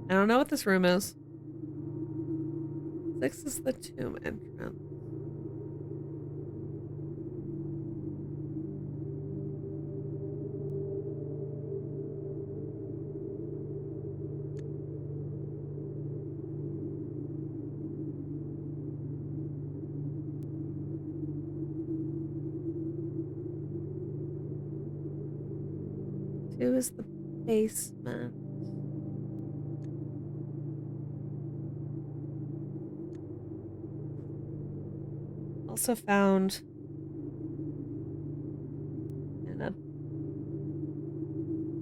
I don't know what this room is. 6 is the tomb entrance. Two is the basement. Also found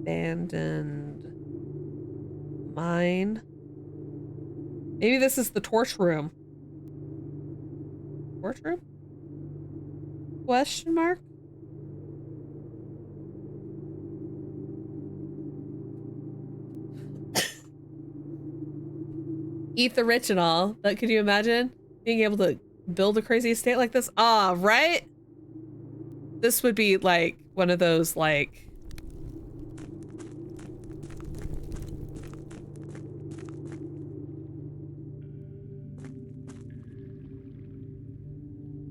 Abandoned mine. Maybe this is the torch room. Torch room? Question mark? Eat the rich and all, but could you imagine being able to build a crazy estate like this? Ah, right? This would be like one of those like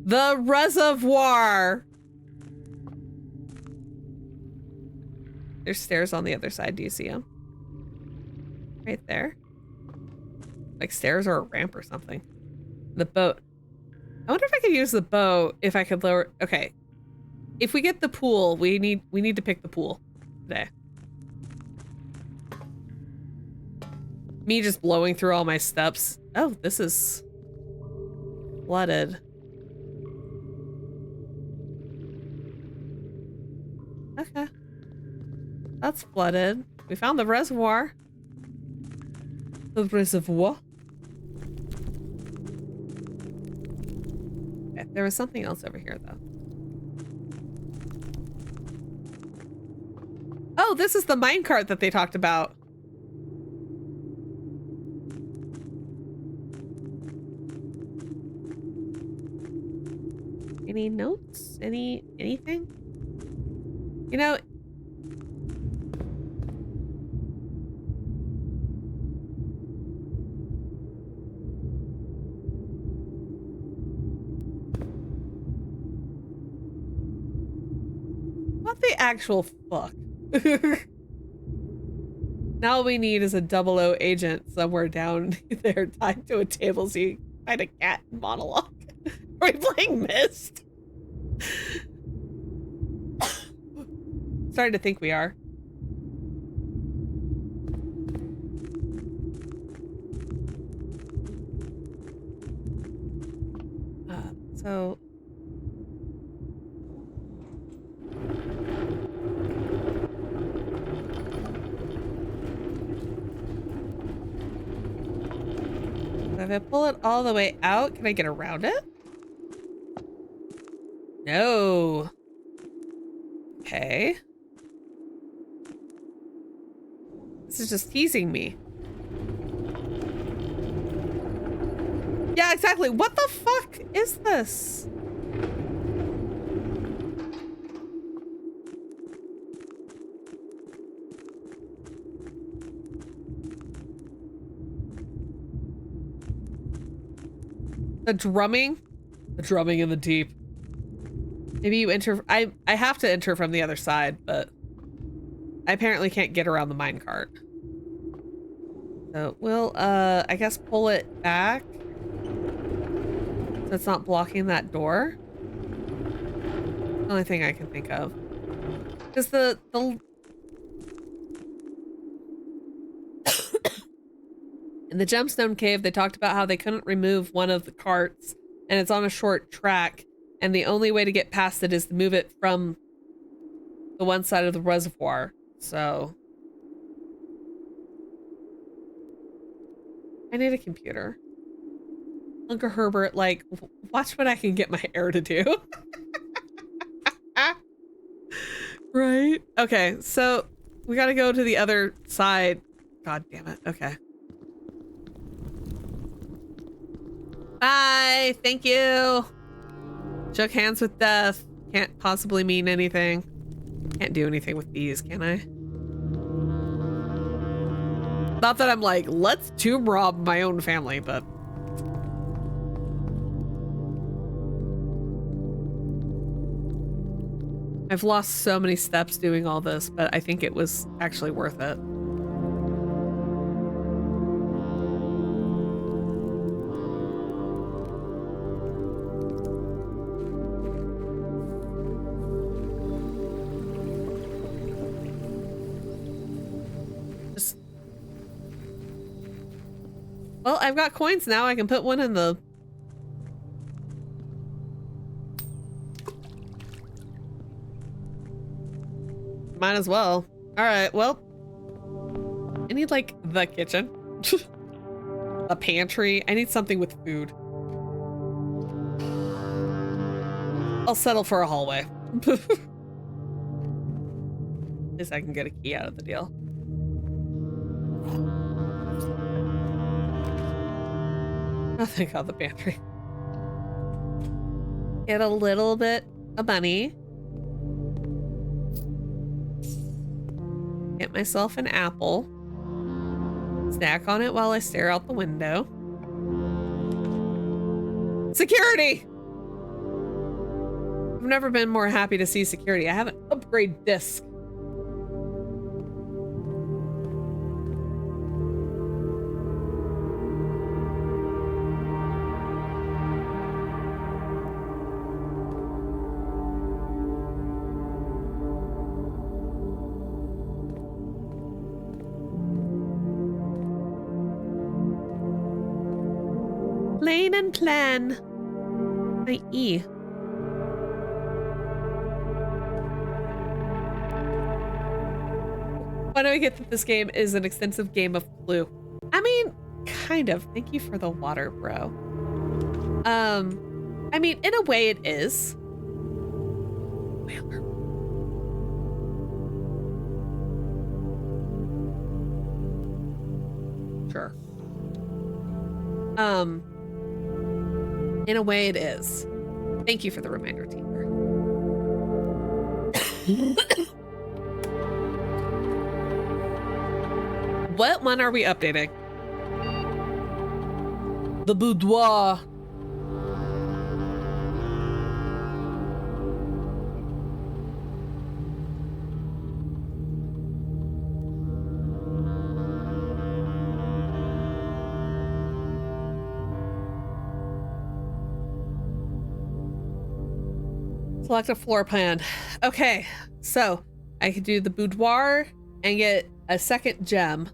the reservoir. There's stairs on the other side. Do you see them? Right there. Like stairs or a ramp or something. The boat. I wonder if I could use the boat if I could lower. Okay. If we get the pool, we need to pick the pool today. Me just blowing through all my steps. Oh, this is flooded. Okay. That's flooded. We found the reservoir. The reservoir. Okay, there was something else over here, though. Oh, this is the minecart that they talked about. Any notes? Anything? You know... What the actual fuck? Now all we need is a 00 agent somewhere down there tied to a table so you can find a cat monologue. Are we playing Myst? Starting to think we are. So... If I pull it all the way out, can I get around it? No. Okay. This is just teasing me. Yeah, exactly. What the fuck is this? The drumming? The drumming in the deep. Maybe you enter... I have to enter from the other side, but I apparently can't get around the minecart. So we'll, I guess pull it back so it's not blocking that door. The only thing I can think of. Because the in the gemstone cave, they talked about how they couldn't remove one of the carts and it's on a short track and the only way to get past it is to move it from the one side of the reservoir. So I need a computer. Uncle Herbert, like, watch what I can get my heir to do. Right? Okay, so we gotta go to the other side. God damn it. Okay. Bye. Thank you. Shook hands with death. Can't possibly mean anything. Can't do anything with these, can I? Not that I'm like, let's tomb rob my own family, but... I've lost so many steps doing all this, but I think it was actually worth it. Well, I've got coins now. I can put one in the... Might as well. All All right, well, I need like the kitchen, a pantry. I need something with food. I'll settle for a hallway. At least I can get a key out of the deal. Oh, thank God, the pantry. Get a little bit of money. Get myself an apple. Snack on it while I stare out the window. Security! I've never been more happy to see security. I have an upgrade disc. Plain and plan. I.e. Why do I get that this game is an extensive game of Clue? I mean, kind of. Thank you for the water, bro. I mean, in a way it is. Whaler. Sure. In a way it is. Thank you for the reminder, Tinker. What one are we updating? The boudoir. Select a floor plan. Okay, so I could do the boudoir and get a second gem.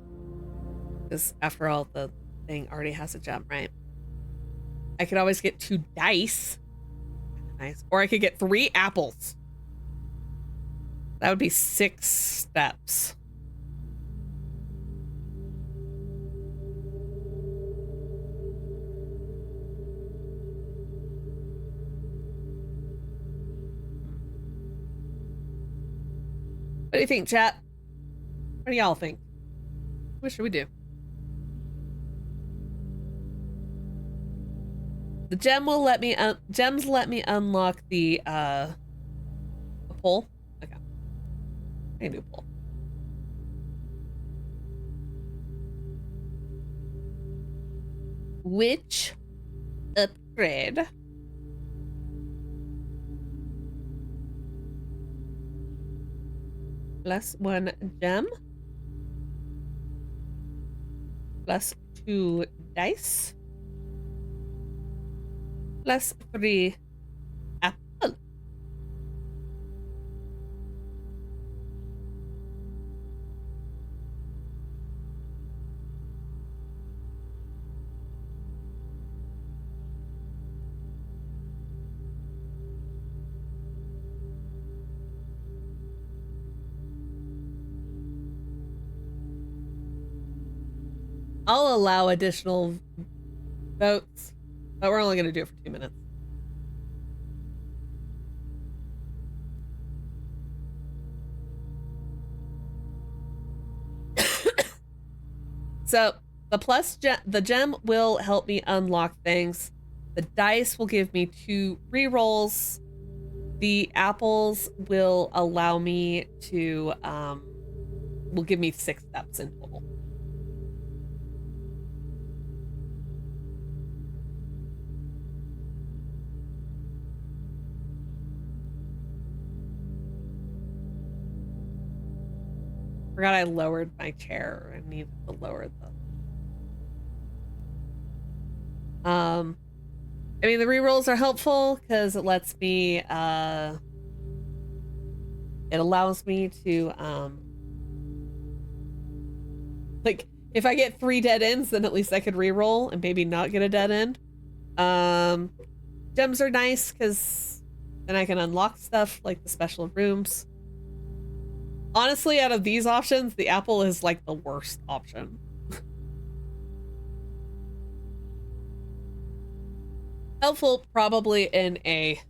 Because after all, the thing already has a gem, right? I could always get 2 dice. Nice. Or I could get 3 apples. That would be 6 steps. What do you think, chat? What do y'all think? What should we do? The gem will let me gems let me unlock the pole. Okay. I can do pole. Which upgrade? Plus 1 gem. Plus 2 dice. Plus 3 apple. I'll allow additional votes, but we're only going to do it for 2 minutes. So the gem will help me unlock things. The dice will give me 2 rerolls. The apples will allow me to will give me 6 steps in total. Forgot I lowered my chair. I need to lower the I mean, the rerolls are helpful because it lets me it allows me to like if I get 3 dead ends, then at least I could reroll and maybe not get a dead end. Gems are nice because then I can unlock stuff like the special rooms. Honestly, out of these options, the apple is like the worst option. Helpful probably in a,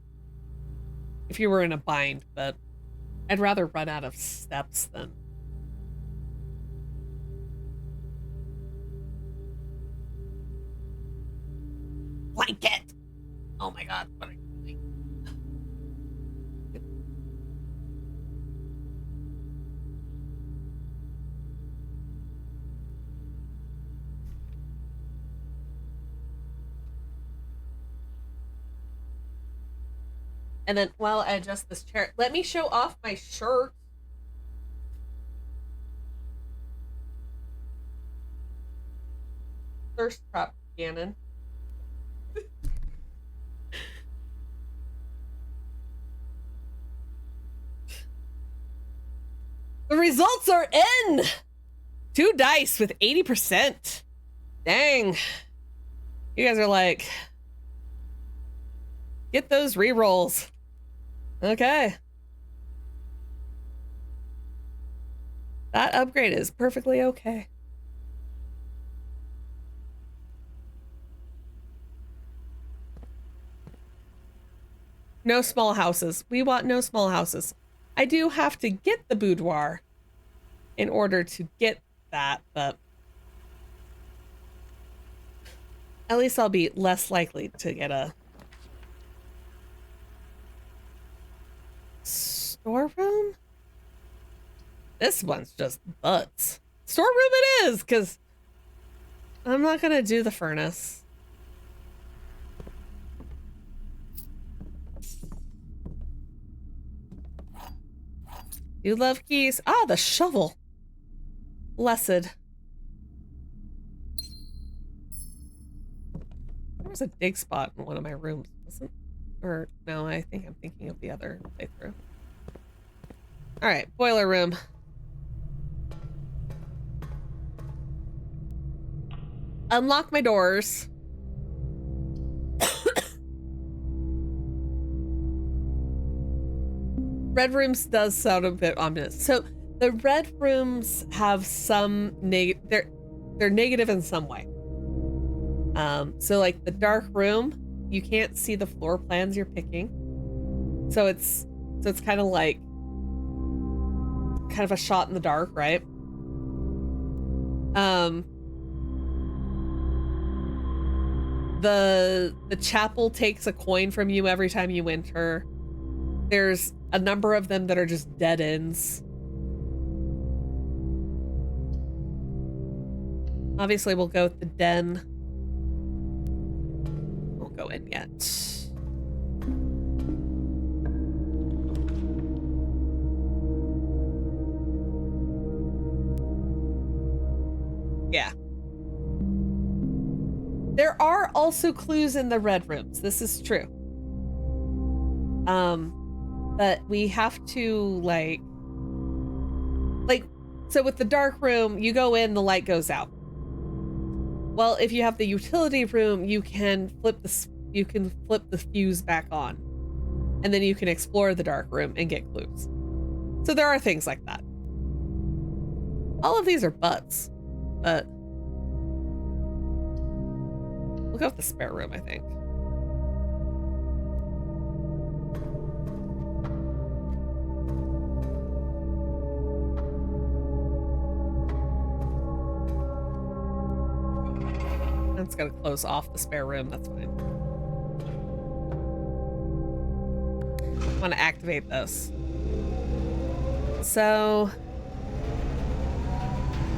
if you were in a bind, but I'd rather run out of steps than. Blanket! Oh my god, what are you doing? And then while I adjust this chair, let me show off my shirt. Thirst trap, Gannon. The results are in! 2 dice with 80%. Dang. You guys are like, get those rerolls. Okay. That upgrade is perfectly okay. No small houses. We want no small houses. I do have to get the boudoir in order to get that, but at least I'll be less likely to get a storeroom. This one's just butts. Storeroom it is, because I'm not gonna do the furnace. You love keys. Ah, the shovel. Blessed. There was a dig spot in one of my rooms, wasn't? Or no, I think I'm thinking of the other playthrough. All right, boiler room. Unlock my doors. Red rooms does sound a bit ominous. So the red rooms have some they're negative in some way. So like the dark room, you can't see the floor plans you're picking. So it's kind of like a shot in the dark, right? The chapel takes a coin from you every time you enter. There's a number of them that are just dead ends. Obviously, we'll go with the den. Won't go in yet. Yeah. There are also clues in the red rooms. This is true. But we have to so with the dark room, you go in, the light goes out. Well, if you have the utility room, you can flip the fuse back on, and then you can explore the dark room and get clues. So there are things like that. All of these are butts, but we'll go with the spare room, I think. It's gonna close off the spare room, that's fine. I want to activate this. So,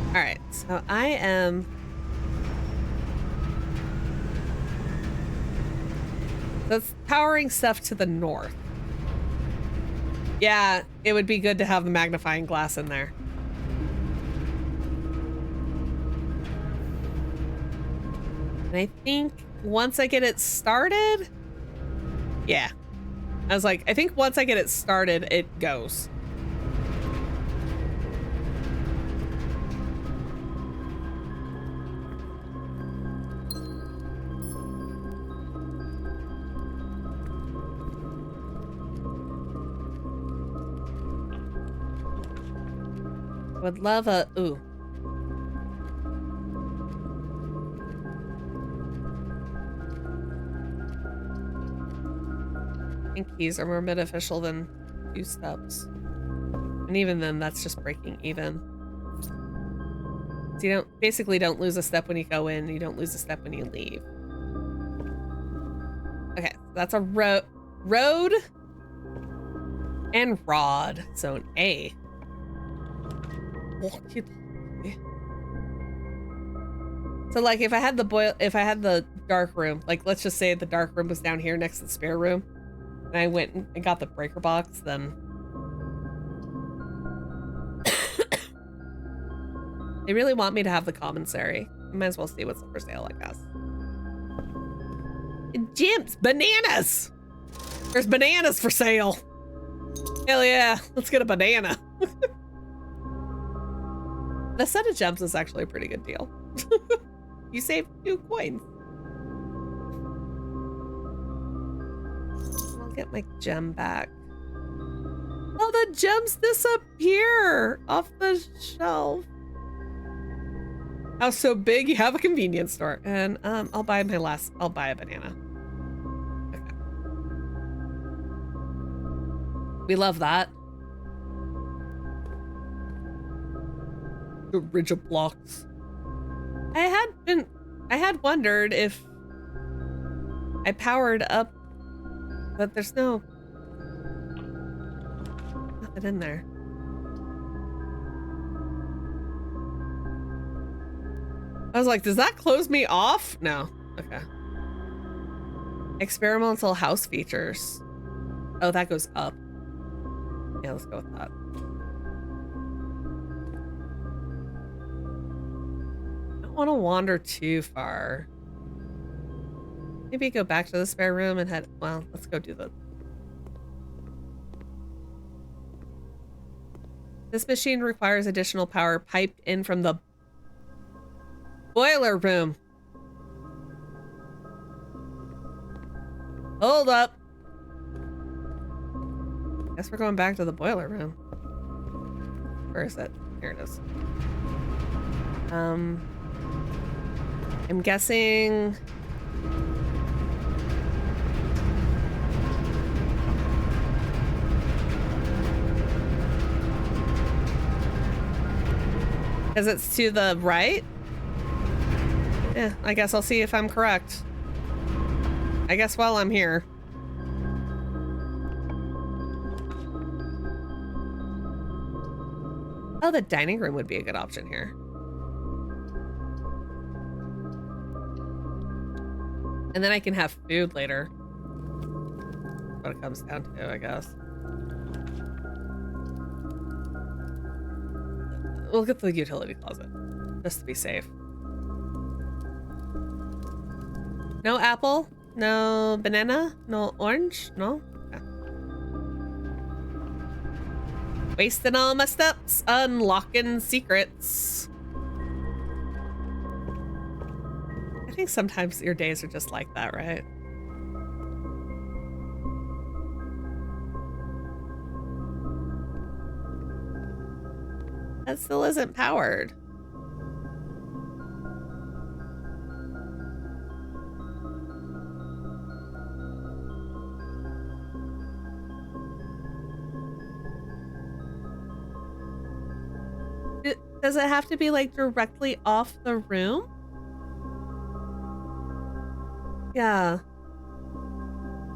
all right, so I am that's powering stuff to the north. Yeah, it would be good to have the magnifying glass in there. And I think once I get it started, yeah. I was like, I think once I get it started, it goes. Would love a, ooh. I think keys are more beneficial than 2 steps. And even then, that's just breaking even. So you basically don't lose a step when you go in, you don't lose a step when you leave. Okay, so that's a road and rod, zone A. So like if I had the dark room, like let's just say the dark room was down here next to the spare room, and I went and got the breaker box, then they really want me to have the commissary. I might as well see what's for sale, I guess. Jim's bananas! There's bananas for sale. Hell yeah, let's get a banana. The set of gems is actually a pretty good deal. You save 2 coins. I'll get my gem back. Oh, the gems disappear off the shelf. House so big you have a convenience store. And I'll buy a banana. Okay. We love that. The ridge of blocks. I had wondered if I powered up, but there's nothing in there. I was like, does that close me off? No. Okay. Experimental house features. Oh, that goes up. Yeah, let's go with that. I don't want to wander too far. Maybe go back to the spare room and head, well, let's go do the... This machine requires additional power piped in from the boiler room. Hold up. Guess we're going back to the boiler room. Where is it? Here it is. I'm guessing... Because it's to the right? Yeah, I guess I'll see if I'm correct. I guess while I'm here. Oh, the dining room would be a good option here. And then I can have food later. What it comes down to, I guess. We'll get the utility closet, just to be safe. No apple? No banana? No orange? No? Okay. Wasting all my steps, unlocking secrets. I think sometimes your days are just like that, right? That still isn't powered. Does it have to be like directly off the room? Yeah.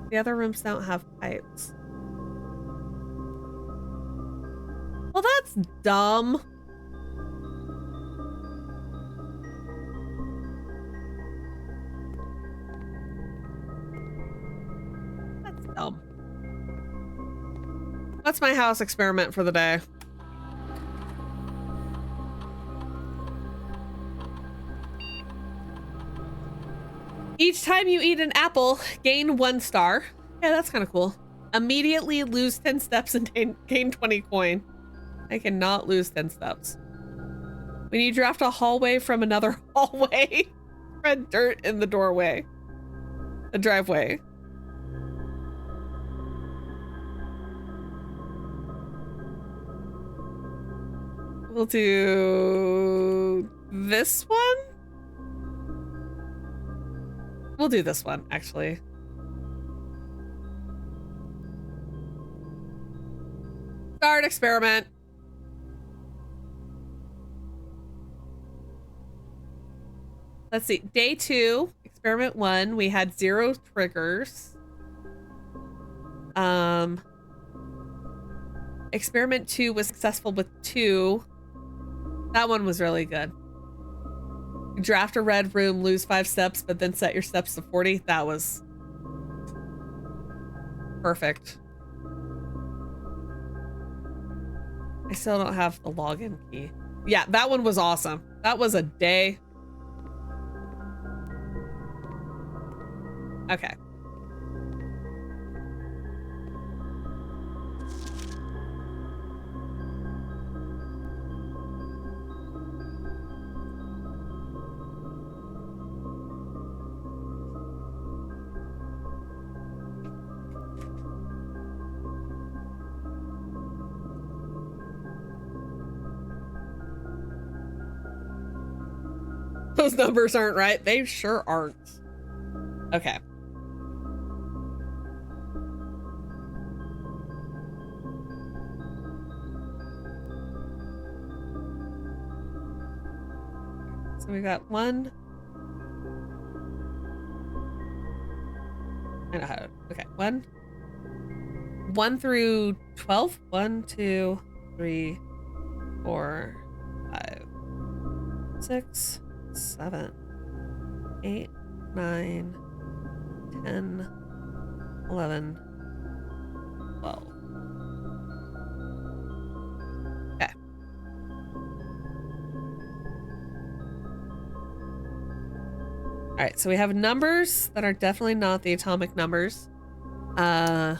The other rooms don't have pipes. Well, that's dumb. That's dumb. That's my house experiment for the day. Each time you eat an apple, gain 1 star. Yeah, that's kind of cool. Immediately lose 10 steps and gain 20 coin. I cannot lose 10 steps. When you draft a hallway from another hallway, spread dirt in the doorway. The driveway. We'll do this one. We'll do this one, actually. Start experiment. Let's see. Day 2, experiment 1, we had 0 triggers. Experiment 2 was successful with 2. That one was really good. Draft a red room, lose 5 steps, but then set your steps to 40. That was perfect. I still don't have the login key. Yeah, that one was awesome. That was a day. Okay. Those numbers aren't right. They sure aren't. Okay. So we got 1. I know how to, okay, 1 through 12. 1, 2, 3, 4, 5, 6, 7, 8, 9, 10, 11, 12. Okay. All right, so we have numbers that are definitely not the atomic numbers on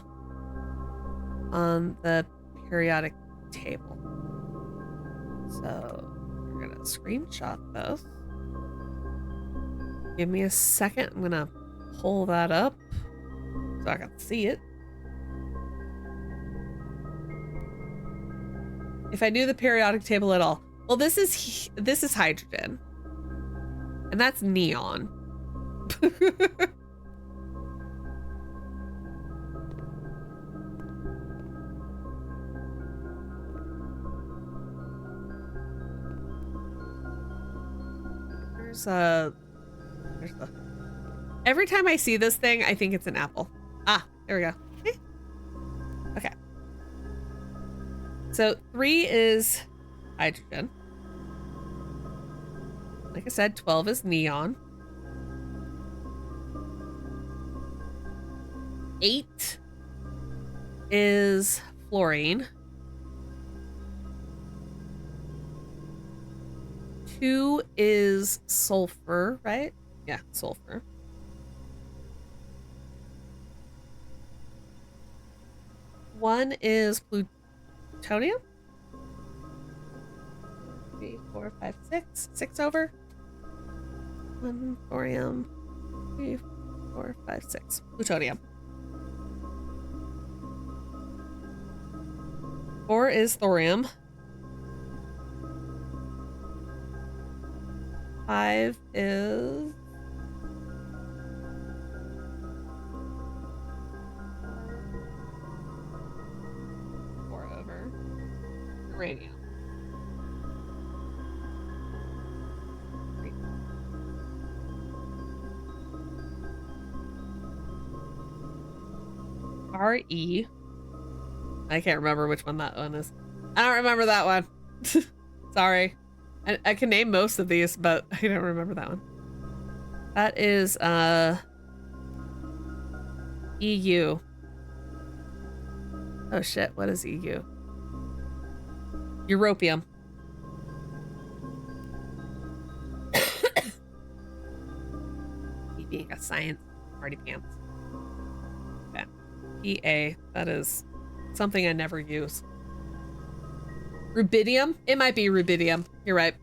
the periodic table. So we're gonna screenshot those. Give me a second. I'm gonna pull that up so I can see it. If I knew the periodic table at all. Well, this is hydrogen. And that's neon. Every time I see this thing, I think it's an apple. Ah, there we go. Okay. So 3 is hydrogen. Like I said, 12 is neon. 8 is fluorine. 2 is sulfur, right? Yeah, sulfur. 1 is plutonium. 3, 4, 5, 6. 6 over. 1 thorium. 3, 4, 5, 6. Plutonium. 4 is thorium. 5 is 4 over uranium. 3. RE. I can't remember which one that one is. I don't remember that one. Sorry. I can name most of these, but I don't remember that one. That is EU. Oh shit, what is EU? Europium. Me being a science party pants. Okay. PA, that is something I never use. Rubidium? It might be rubidium. You're right.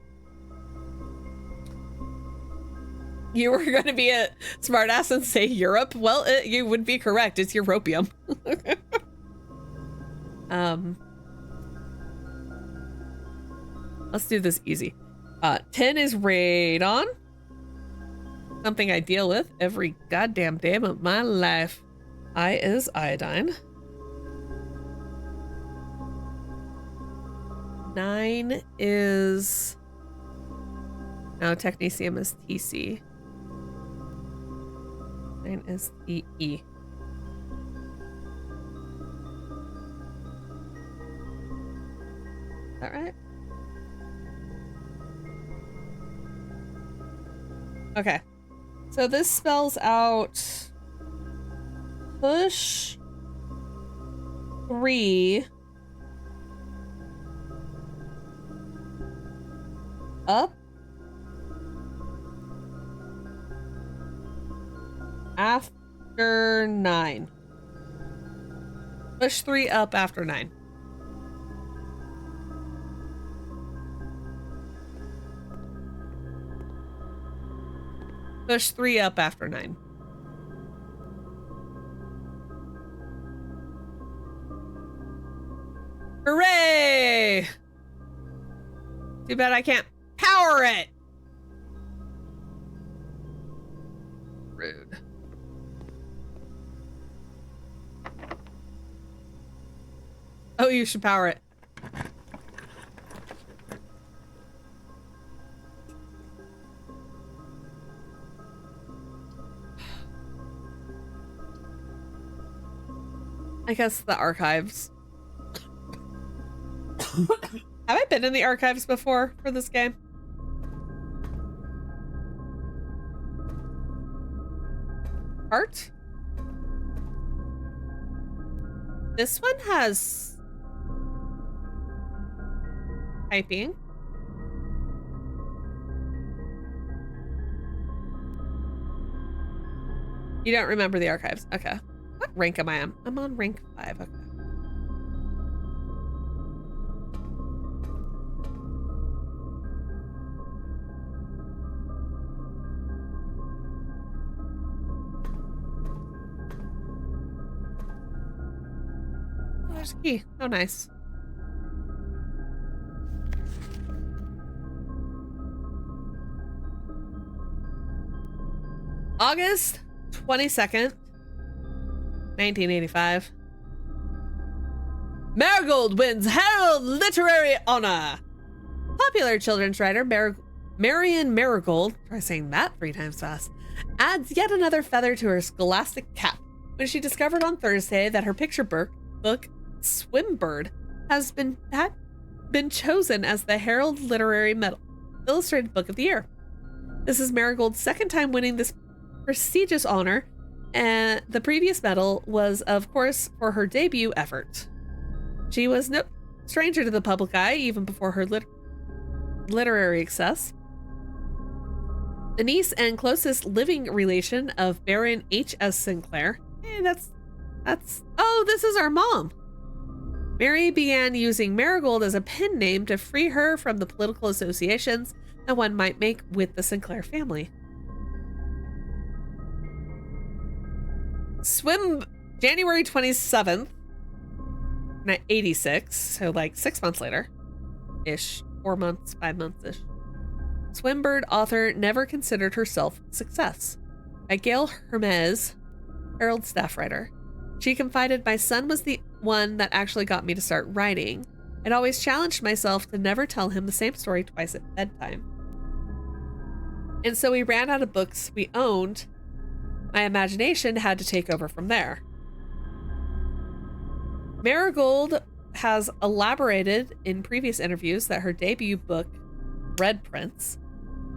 You were going to be a smartass and say Europe? Well, you would be correct. It's europium. Let's do this easy. 10 is radon. Something I deal with every goddamn day of my life. I is iodine. 9 is... No, technetium is TC. 9 is TE. Is that right? Okay. So this spells out push 3 up after 9. Push 3 up after 9. Push 3 up after 9. Hooray! Too bad I can't power it. Rude. Oh, you should power it. I guess the archives. Have I been in the archives before for this game? Art? This one has typing. You don't remember the archives. Okay. What rank am I on? I'm on rank 5. Okay. Oh, there's a key. Oh, nice. August 22nd. 1985. Marigold wins Herald Literary Honor. Popular children's writer Marion Marigold, try saying that 3 times fast, adds yet another feather to her scholastic cap when she discovered on Thursday that her picture book Swimbird has been chosen as the Herald Literary Medal Illustrated Book of the Year. This is Marigold's second time winning this prestigious honor, and the previous medal was, of course, for her debut effort. She was no stranger to the public eye even before her literary success. The niece and closest living relation of Baron H.S. Sinclair. Hey, oh, this is our mom. Mary began using Marigold as a pen name to free her from the political associations that one might make with the Sinclair family. January 27th, 86, so like 6 months later-ish, 4 months, 5 months-ish. Swimbird author never considered herself a success. By Gail Hermes, Herald staff writer. She confided, my son was the one that actually got me to start writing. I'd always challenged myself to never tell him the same story twice at bedtime. And so we ran out of books we owned. My imagination had to take over from there. Marigold has elaborated in previous interviews that her debut book, Red Prince,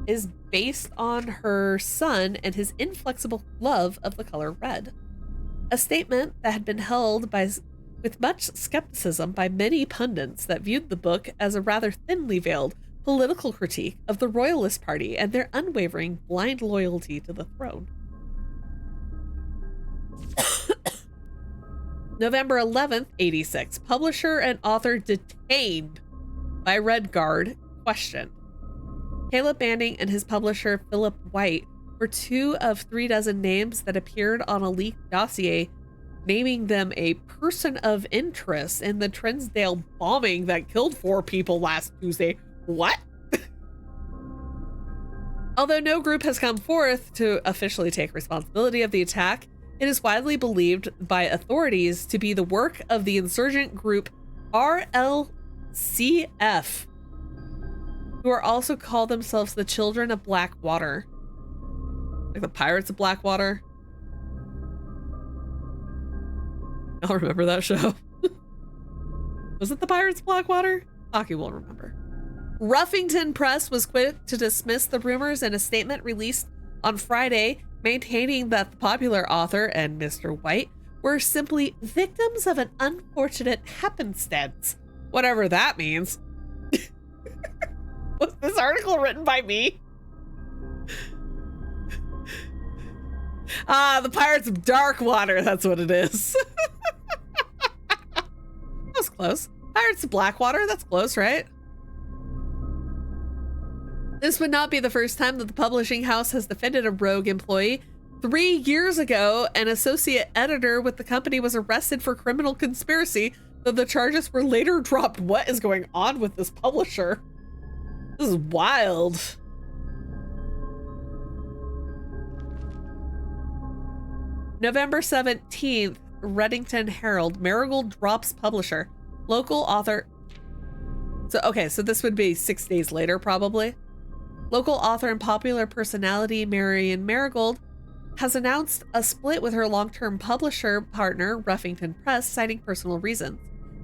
is based on her son and his inflexible love of the color red. A statement that had been held with much skepticism by many pundits that viewed the book as a rather thinly veiled political critique of the Royalist Party and their unwavering blind loyalty to the throne. November 11th, 86. Publisher and author detained by Red Guard, questioned. Caleb Banning and his publisher Philip White were 2 of 3 dozen names that appeared on a leaked dossier naming them a person of interest in the Trinsdale bombing that killed 4 people last Tuesday. What? Although no group has come forth to officially take responsibility of the attack, it is widely believed by authorities to be the work of the insurgent group RLCF, who are also call themselves the Children of Blackwater. Like the Pirates of Blackwater. I'll remember that show. Was it the Pirates of Blackwater? Aki will remember. Ruffington Press was quick to dismiss the rumors in a statement released on Friday, maintaining that the popular author and Mr. White were simply victims of an unfortunate happenstance. Whatever that means. Was this article written by me? The Pirates of Darkwater, that's what it is. That was close. Pirates of Blackwater, that's close, right? This would not be the first time that the publishing house has defended a rogue employee. 3 years ago, an associate editor with the company was arrested for criminal conspiracy, though the charges were later dropped. What is going on with this publisher? This is wild. November 17th, Reddington Herald, Marigold drops publisher. Local author. So this would be 6 days later, probably. Local author and popular personality Marion Marigold has announced a split with her long-term publisher partner, Ruffington Press, citing personal reasons.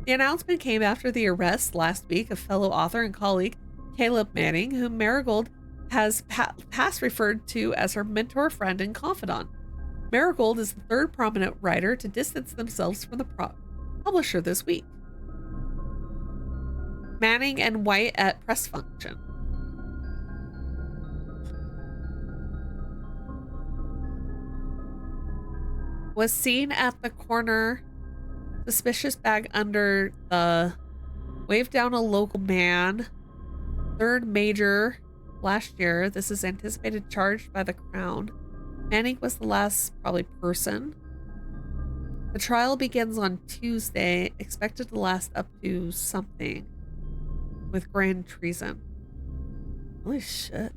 The announcement came after the arrest last week of fellow author and colleague Caleb Manning, whom Marigold has past referred to as her mentor, friend, and confidant. Marigold is the third prominent writer to distance themselves from the publisher this week. Manning and White at press function. Was seen at the corner, suspicious bag under the, waved down a local man, third major last year. This is anticipated charged by the Crown. Manning was the last probably person. The trial begins on Tuesday, expected to last up to something with grand treason. Holy shit.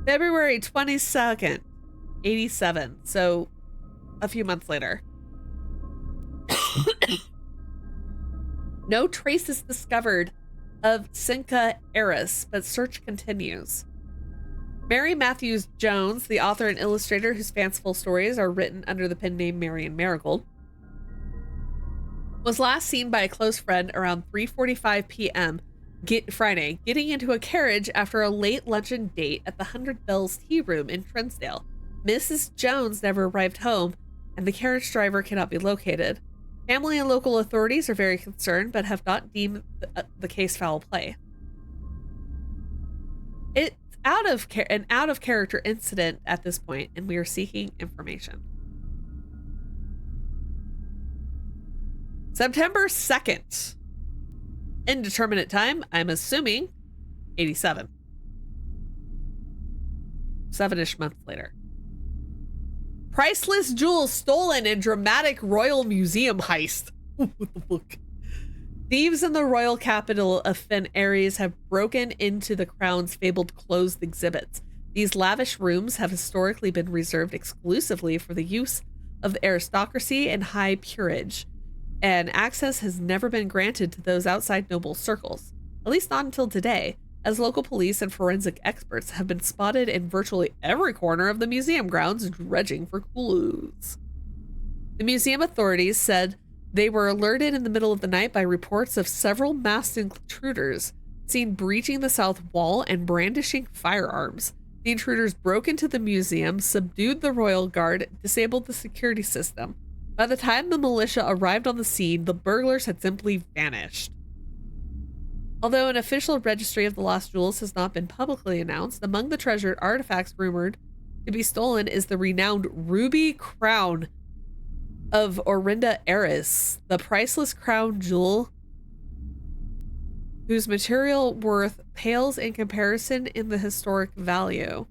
February 22nd, 87. So a few months later. No traces discovered of Cinca Eris, but search continues. Mary Matthews Jones, the author and illustrator whose fanciful stories are written under the pen name Marion Marigold, was last seen by a close friend around 3:45 p.m. Friday, getting into a carriage after a late luncheon date at the 100 Bells Tea Room in Trinsdale. Mrs. Jones never arrived home, and the carriage driver cannot be located. Family and local authorities are very concerned, but have not deemed the case foul play. It's an out of character incident at this point, and we are seeking information. September 2nd. Indeterminate time, I'm assuming 87. 7-ish months later. Priceless jewels stolen in dramatic royal museum heist. What the fuck? Thieves in the royal capital of Fen Ares have broken into the Crown's fabled closed exhibits. These lavish rooms have historically been reserved exclusively for the use of the aristocracy and high peerage, and access has never been granted to those outside noble circles, at least not until today, as local police and forensic experts have been spotted in virtually every corner of the museum grounds dredging for clues. The museum authorities said they were alerted in the middle of the night by reports of several masked intruders seen breaching the south wall and brandishing firearms. The intruders broke into the museum, subdued the royal guard, disabled the security system. By the time the militia arrived on the scene, the burglars had simply vanished. Although an official registry of the lost jewels has not been publicly announced, among the treasured artifacts rumored to be stolen is the renowned ruby crown of Orinda Eris, the priceless crown jewel whose material worth pales in comparison in the historic value.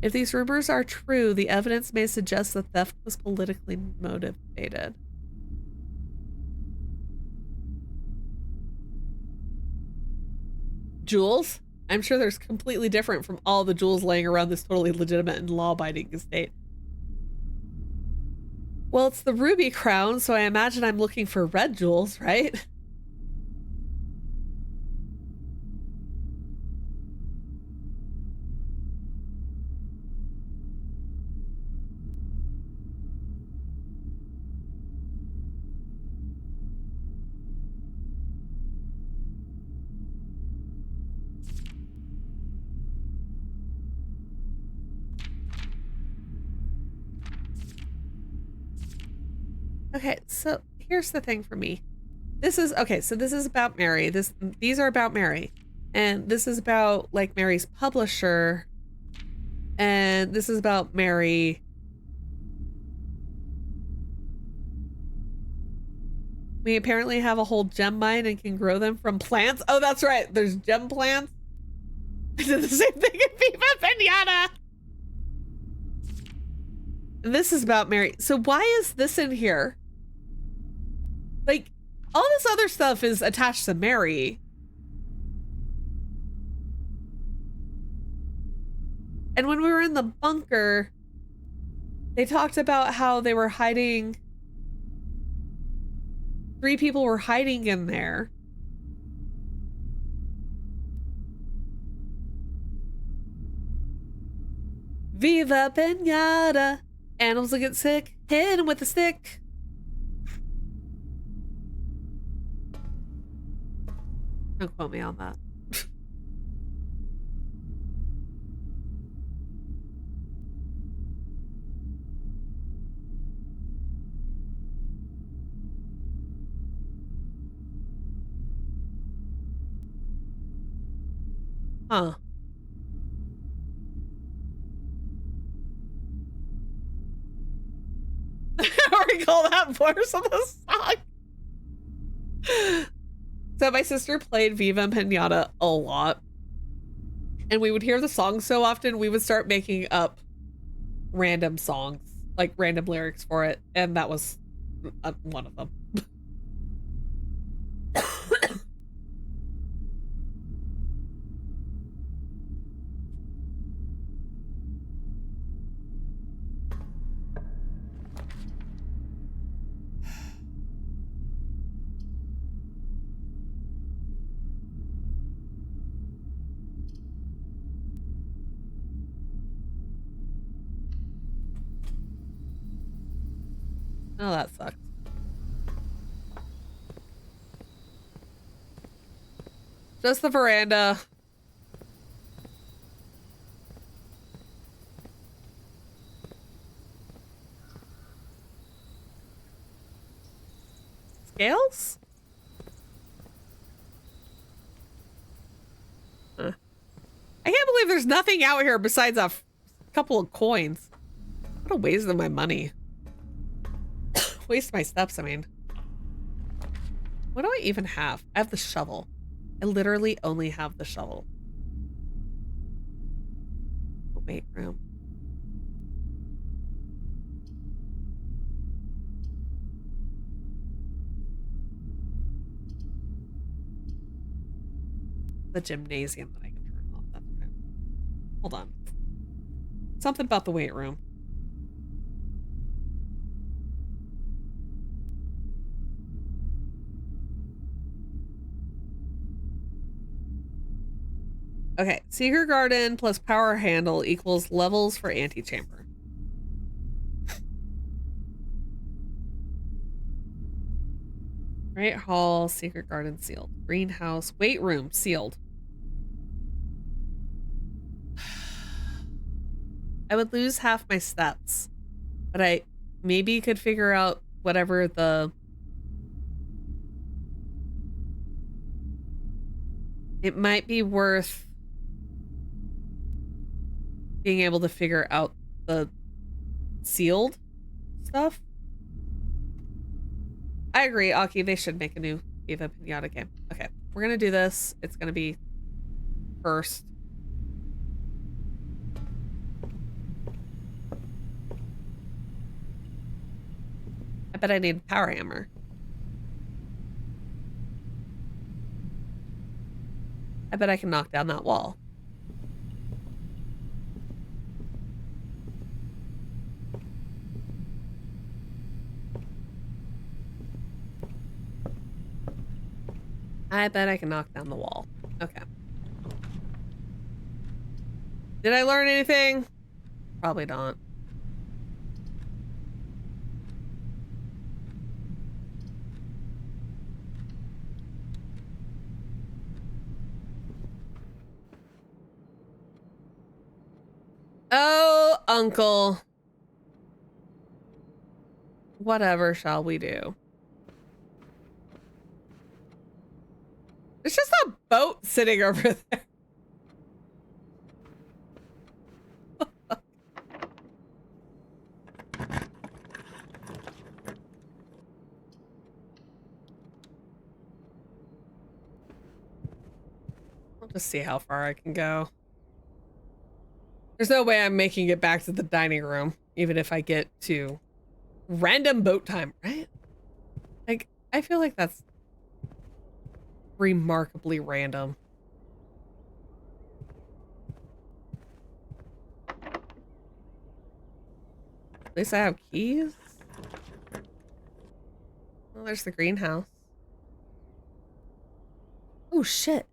If these rumors are true, the evidence may suggest the theft was politically motivated. Jewels? I'm sure there's completely different from all the jewels laying around this totally legitimate and law-abiding estate. Well, it's the ruby crown, so I imagine I'm looking for red jewels, right? Okay, so here's the thing for me. This is okay, so this is about Mary. These are about Mary. And this is about like Mary's publisher. And this is about Mary. We apparently have a whole gem mine and can grow them from plants. Oh, that's right. There's gem plants. I did the same thing in Viva Pinata. And this is about Mary. So why is this in here? Like, all this other stuff is attached to Mary. And when we were in the bunker, they talked about how they were hiding. 3 people were hiding in there. Viva Pinata. Animals will get sick. Hit him with a stick. Don't quote me on that. Huh. I recall that verse of the song. So my sister played Viva Pinata a lot. And we would hear the song so often, we would start making up random songs, like random lyrics for it. And that was one of them. Oh, that sucks. Just the veranda. Scales? Huh. I can't believe there's nothing out here besides a couple of coins. What a waste of my money. Waste my steps, I mean. What do I even have? I have the shovel. I literally only have the shovel. Oh, weight room. The gymnasium that I can turn off. That's right. Hold on. Something about the weight room. Okay, Secret Garden plus Power Handle equals levels for Antechamber. Great Hall, Secret Garden sealed. Greenhouse, Weight Room sealed. I would lose half my steps, but I maybe could figure out whatever the... It might be worth being able to figure out the sealed stuff. I agree, Aki, they should make a new Viva Pinata game. Okay. we're gonna do this. It's gonna be first. I bet I need a power hammer. I bet I can knock down that wall. I bet I can knock down the wall. Okay. Did I learn anything? Probably not. Oh, uncle. Whatever shall we do? There's just a boat sitting over there. I'll just see how far I can go. There's no way I'm making it back to the dining room, even if I get to random boat time, right? Like, I feel like that's remarkably random. At least I have keys. Well, there's the greenhouse. Oh, shit.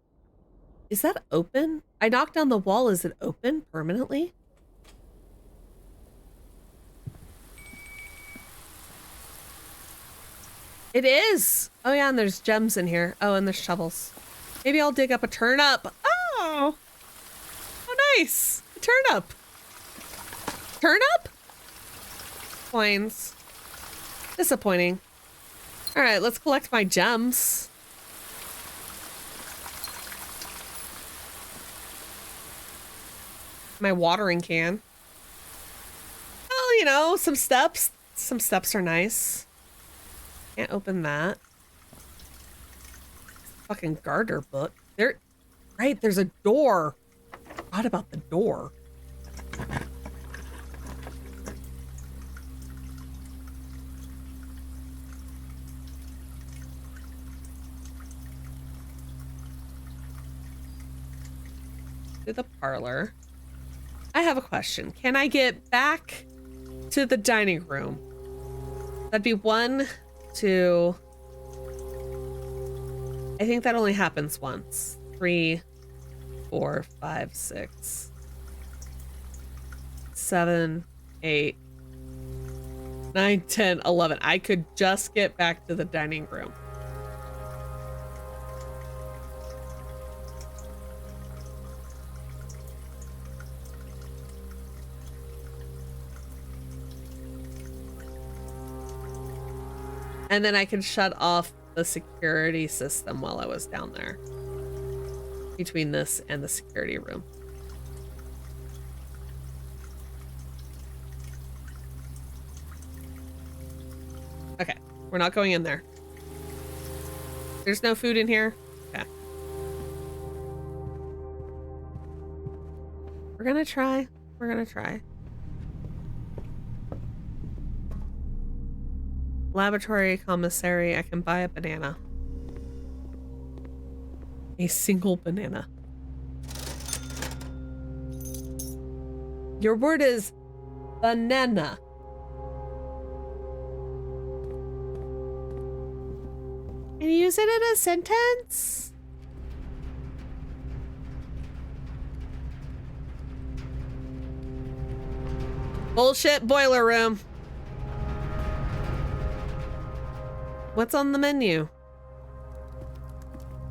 Is that open? I knocked down the wall. Is it open permanently? It is. Oh, yeah, and there's gems in here. Oh, and there's shovels. Maybe I'll dig up a turnip. Oh. Oh, nice. A turnip. Turnip? Coins. Disappointing. All right, let's collect my gems. My watering can. Well, you know, some steps. Some steps are nice. Can't open that. Fucking garter book. There, right, there's a door. Forgot about the door. To the parlor. I have a question. Can I get back to the dining room? That'd be 1, 2. I think that only happens once. 3, 4, 5, 6, 7, 8, 9, 10, 11. I could just get back to the dining room. And then I can shut off the security system while I was down there. Between this and the security room. Okay, we're not going in there. There's no food in here? Okay. We're gonna try. We're gonna try. Laboratory commissary, I can buy a banana. A single banana. Your word is banana. Can you use it in a sentence? Bullshit boiler room. What's on the menu?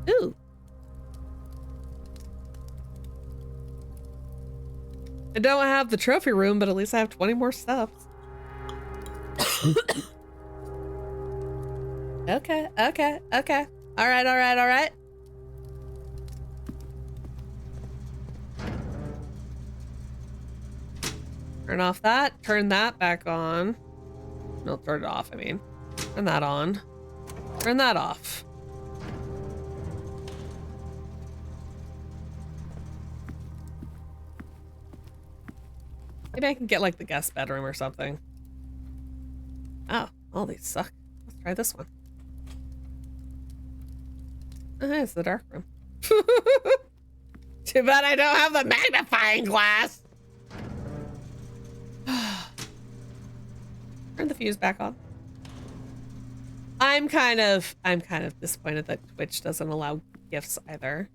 Ooh. I don't have the trophy room, but at least I have 20 more steps. Okay, okay, okay. All right, all right, all right. Turn off that. Turn that back on. No, turn it off, I mean. Turn that on. Turn that off. Maybe I can get like the guest bedroom or something. Oh, all these suck. Let's try this one. Oh, it's the dark room. Too bad I don't have the magnifying glass. Turn the fuse back on. I'm kind of disappointed that Twitch doesn't allow gifts either.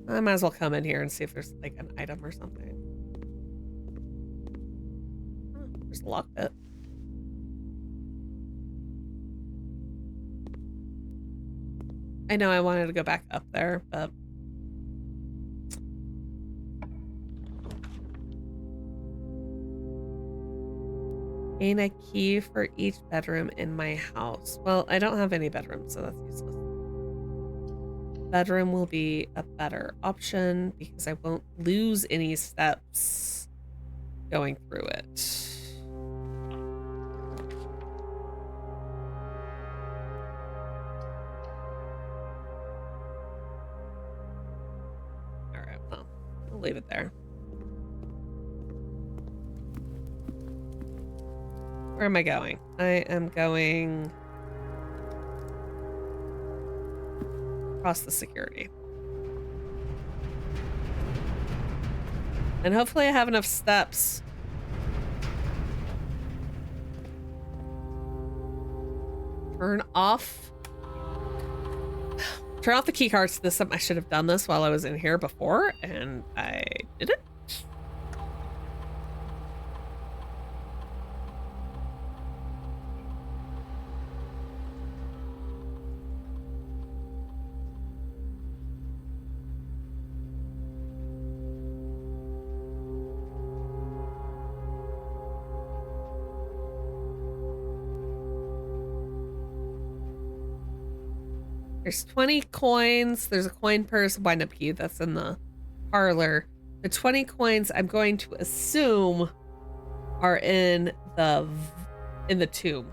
I might as well come in here and see if there's like an item or something. Oh, there's a lock bit. I know I wanted to go back up there, but gain a key for each bedroom in my house. Well, I don't have any bedrooms, so that's useless. Bedroom will be a better option because I won't lose any steps going through it. All right, well, I'll leave it there. Where am I going? I am going across the security. And hopefully I have enough steps. Turn off the key cards. I should have done this while I was in here before, and I didn't. There's 20 coins. There's a coin purse, wind-up key that's in the parlor. The 20 coins I'm going to assume are in the tomb.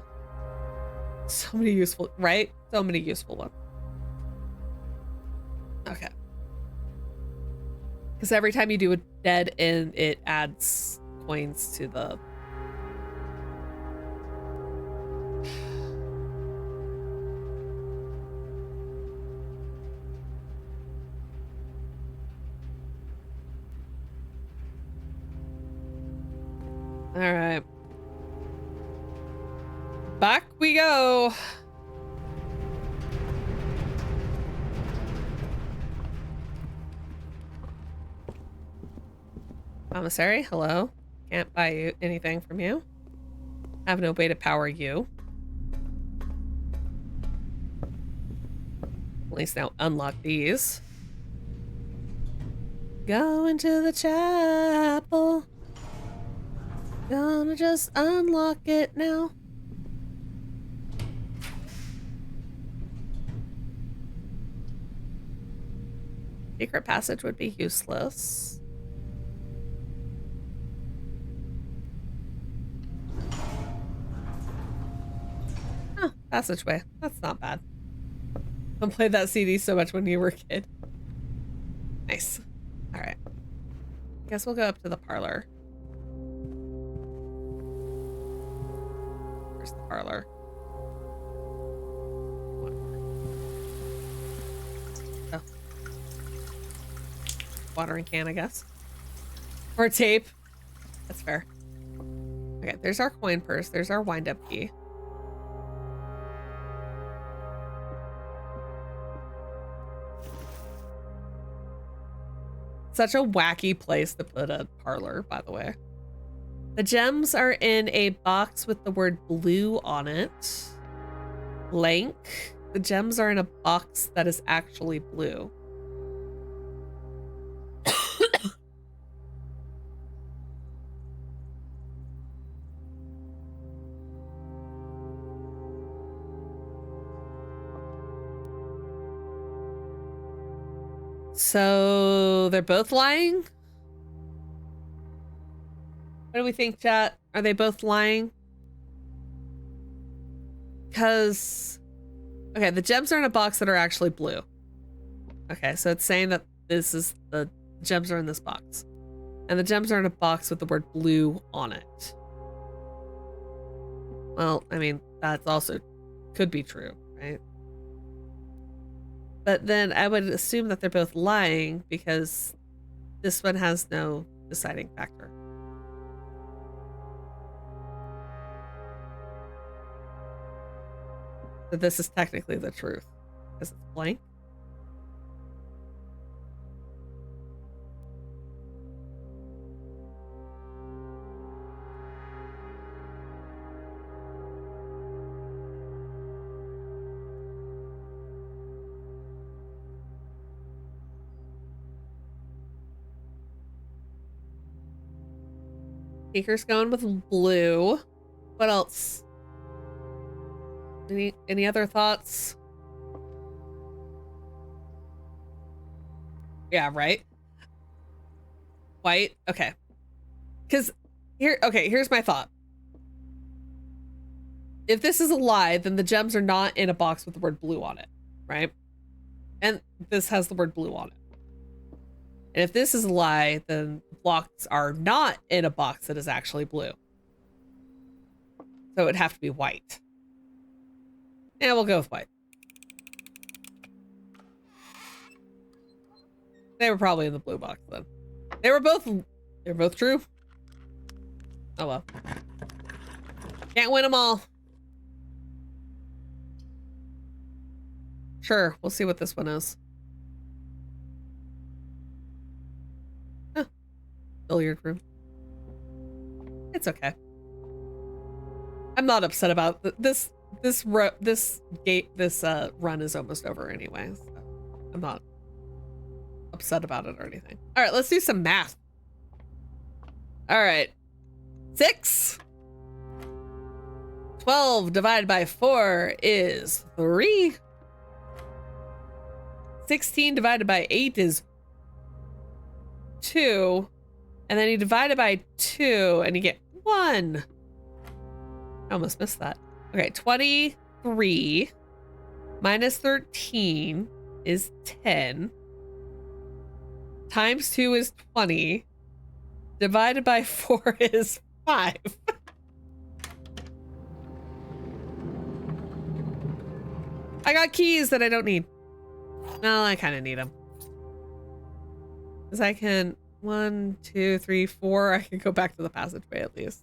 So many useful, right? So many useful ones. Okay. Because every time you do a dead end, it adds coins to the... All right. Back we go. Commissary, hello. Can't buy you anything from you. Have no way to power you. At least now unlock these. Going to the chapel. Gonna just unlock it now. Secret passage would be useless. Oh, passageway. That's not bad. I played that CD so much when you were a kid. Nice. All right. Guess we'll go up to the parlor. Where's the parlor? Oh. Watering can, I guess. Or tape. That's fair. Okay, there's our coin purse. There's our wind-up key. Such a wacky place to put a parlor, by the way. The gems are in a box with the word blue on it. Blank. The gems are in a box that is actually blue. So they're both lying? What do we think, chat? Are they both lying? Because, okay, the gems are in a box that are actually blue. Okay, so it's saying that this is the gems are in this box. And the gems are in a box with the word blue on it. Well, I mean, that's also could be true, right? But then I would assume that they're both lying because this one has no deciding factor. So this is technically the truth because it's blank. Speaker's going with blue. What else? Any other thoughts? Yeah, right. White. Okay. Because here's my thought. If this is a lie, then the gems are not in a box with the word blue on it, right? And this has the word blue on it. And if this is a lie, then the blocks are not in a box that is actually blue. So it'd have to be white. Yeah, we'll go with white. They were probably in the blue box then. They were both true. Oh well. Can't win them all. Sure, we'll see what this one is. Huh. Billiard room. It's okay. I'm not upset about this run is almost over anyway, so I'm not upset about it or anything. All right, let's do some math. All right. 6. 12 divided by 4 is 3. 16 divided by 8 is 2. And then you divide it by 2 and you get 1. I almost missed that. Okay, 23 minus 13 is 10. Times 2 is 20. Divided by 4 is 5. I got keys that I don't need. Well, I kind of need them. Because I can 1, 2, 3, 4. I can go back to the passageway at least.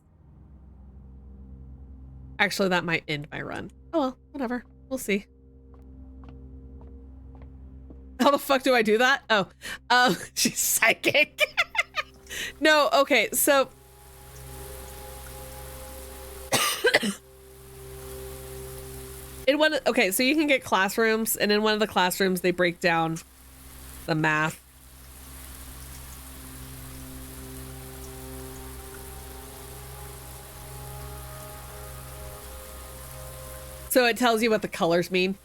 Actually, that might end my run. Oh well, whatever. We'll see. How the fuck do I do that? Oh, she's psychic. No, okay, so okay, so you can get classrooms, and in one of the classrooms they break down the math. So it tells you what the colors mean.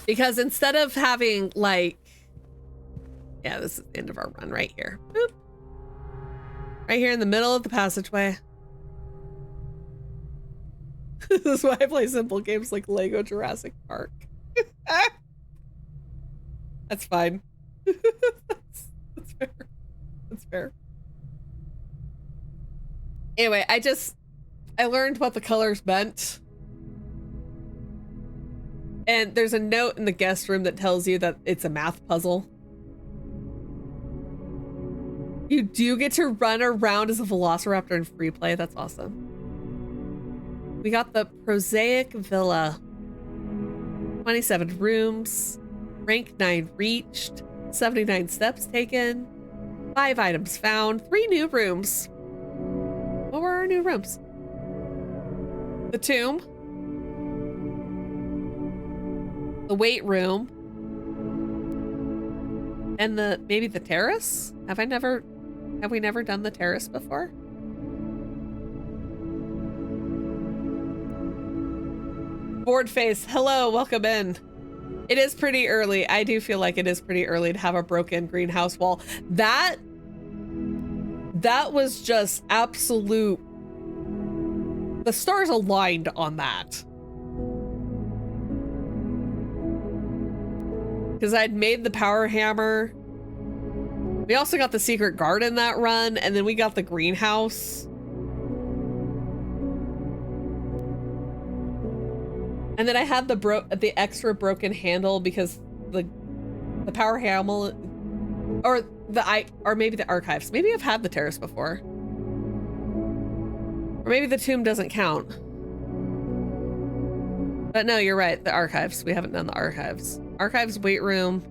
Because instead of having like, yeah, this is the end of our run right here. Boop. Right here in the middle of the passageway. This is why I play simple games like Lego Jurassic Park. That's fine. That's fair. That's fair. Anyway, I learned what the colors meant. And there's a note in the guest room that tells you that it's a math puzzle. You do get to run around as a velociraptor in free play. That's awesome. We got the prosaic villa. 27 rooms. Rank 9 reached. 79 steps taken. 5 items found. 3 new rooms. What were our new rooms? The tomb. The weight room. And maybe the terrace? Have we never done the terrace before? Board face, hello, welcome in. It is pretty early. I do feel like it is pretty early to have a broken greenhouse wall. That was just absolute. The stars aligned on that. Because I'd made the power hammer We also got the secret garden that run, and then we got the greenhouse. And then I had the extra broken handle because the power hammer, or maybe the archives. Maybe I've had the terrace before. Or maybe the tomb doesn't count. But no, you're right, the archives. We haven't done the archives. Archives, weight room.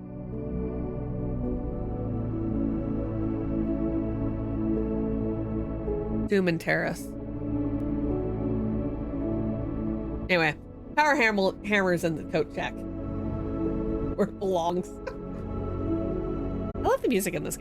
Tomb and terrace. Anyway, power hammer's in the coat check. Where it belongs. I love the music in this game.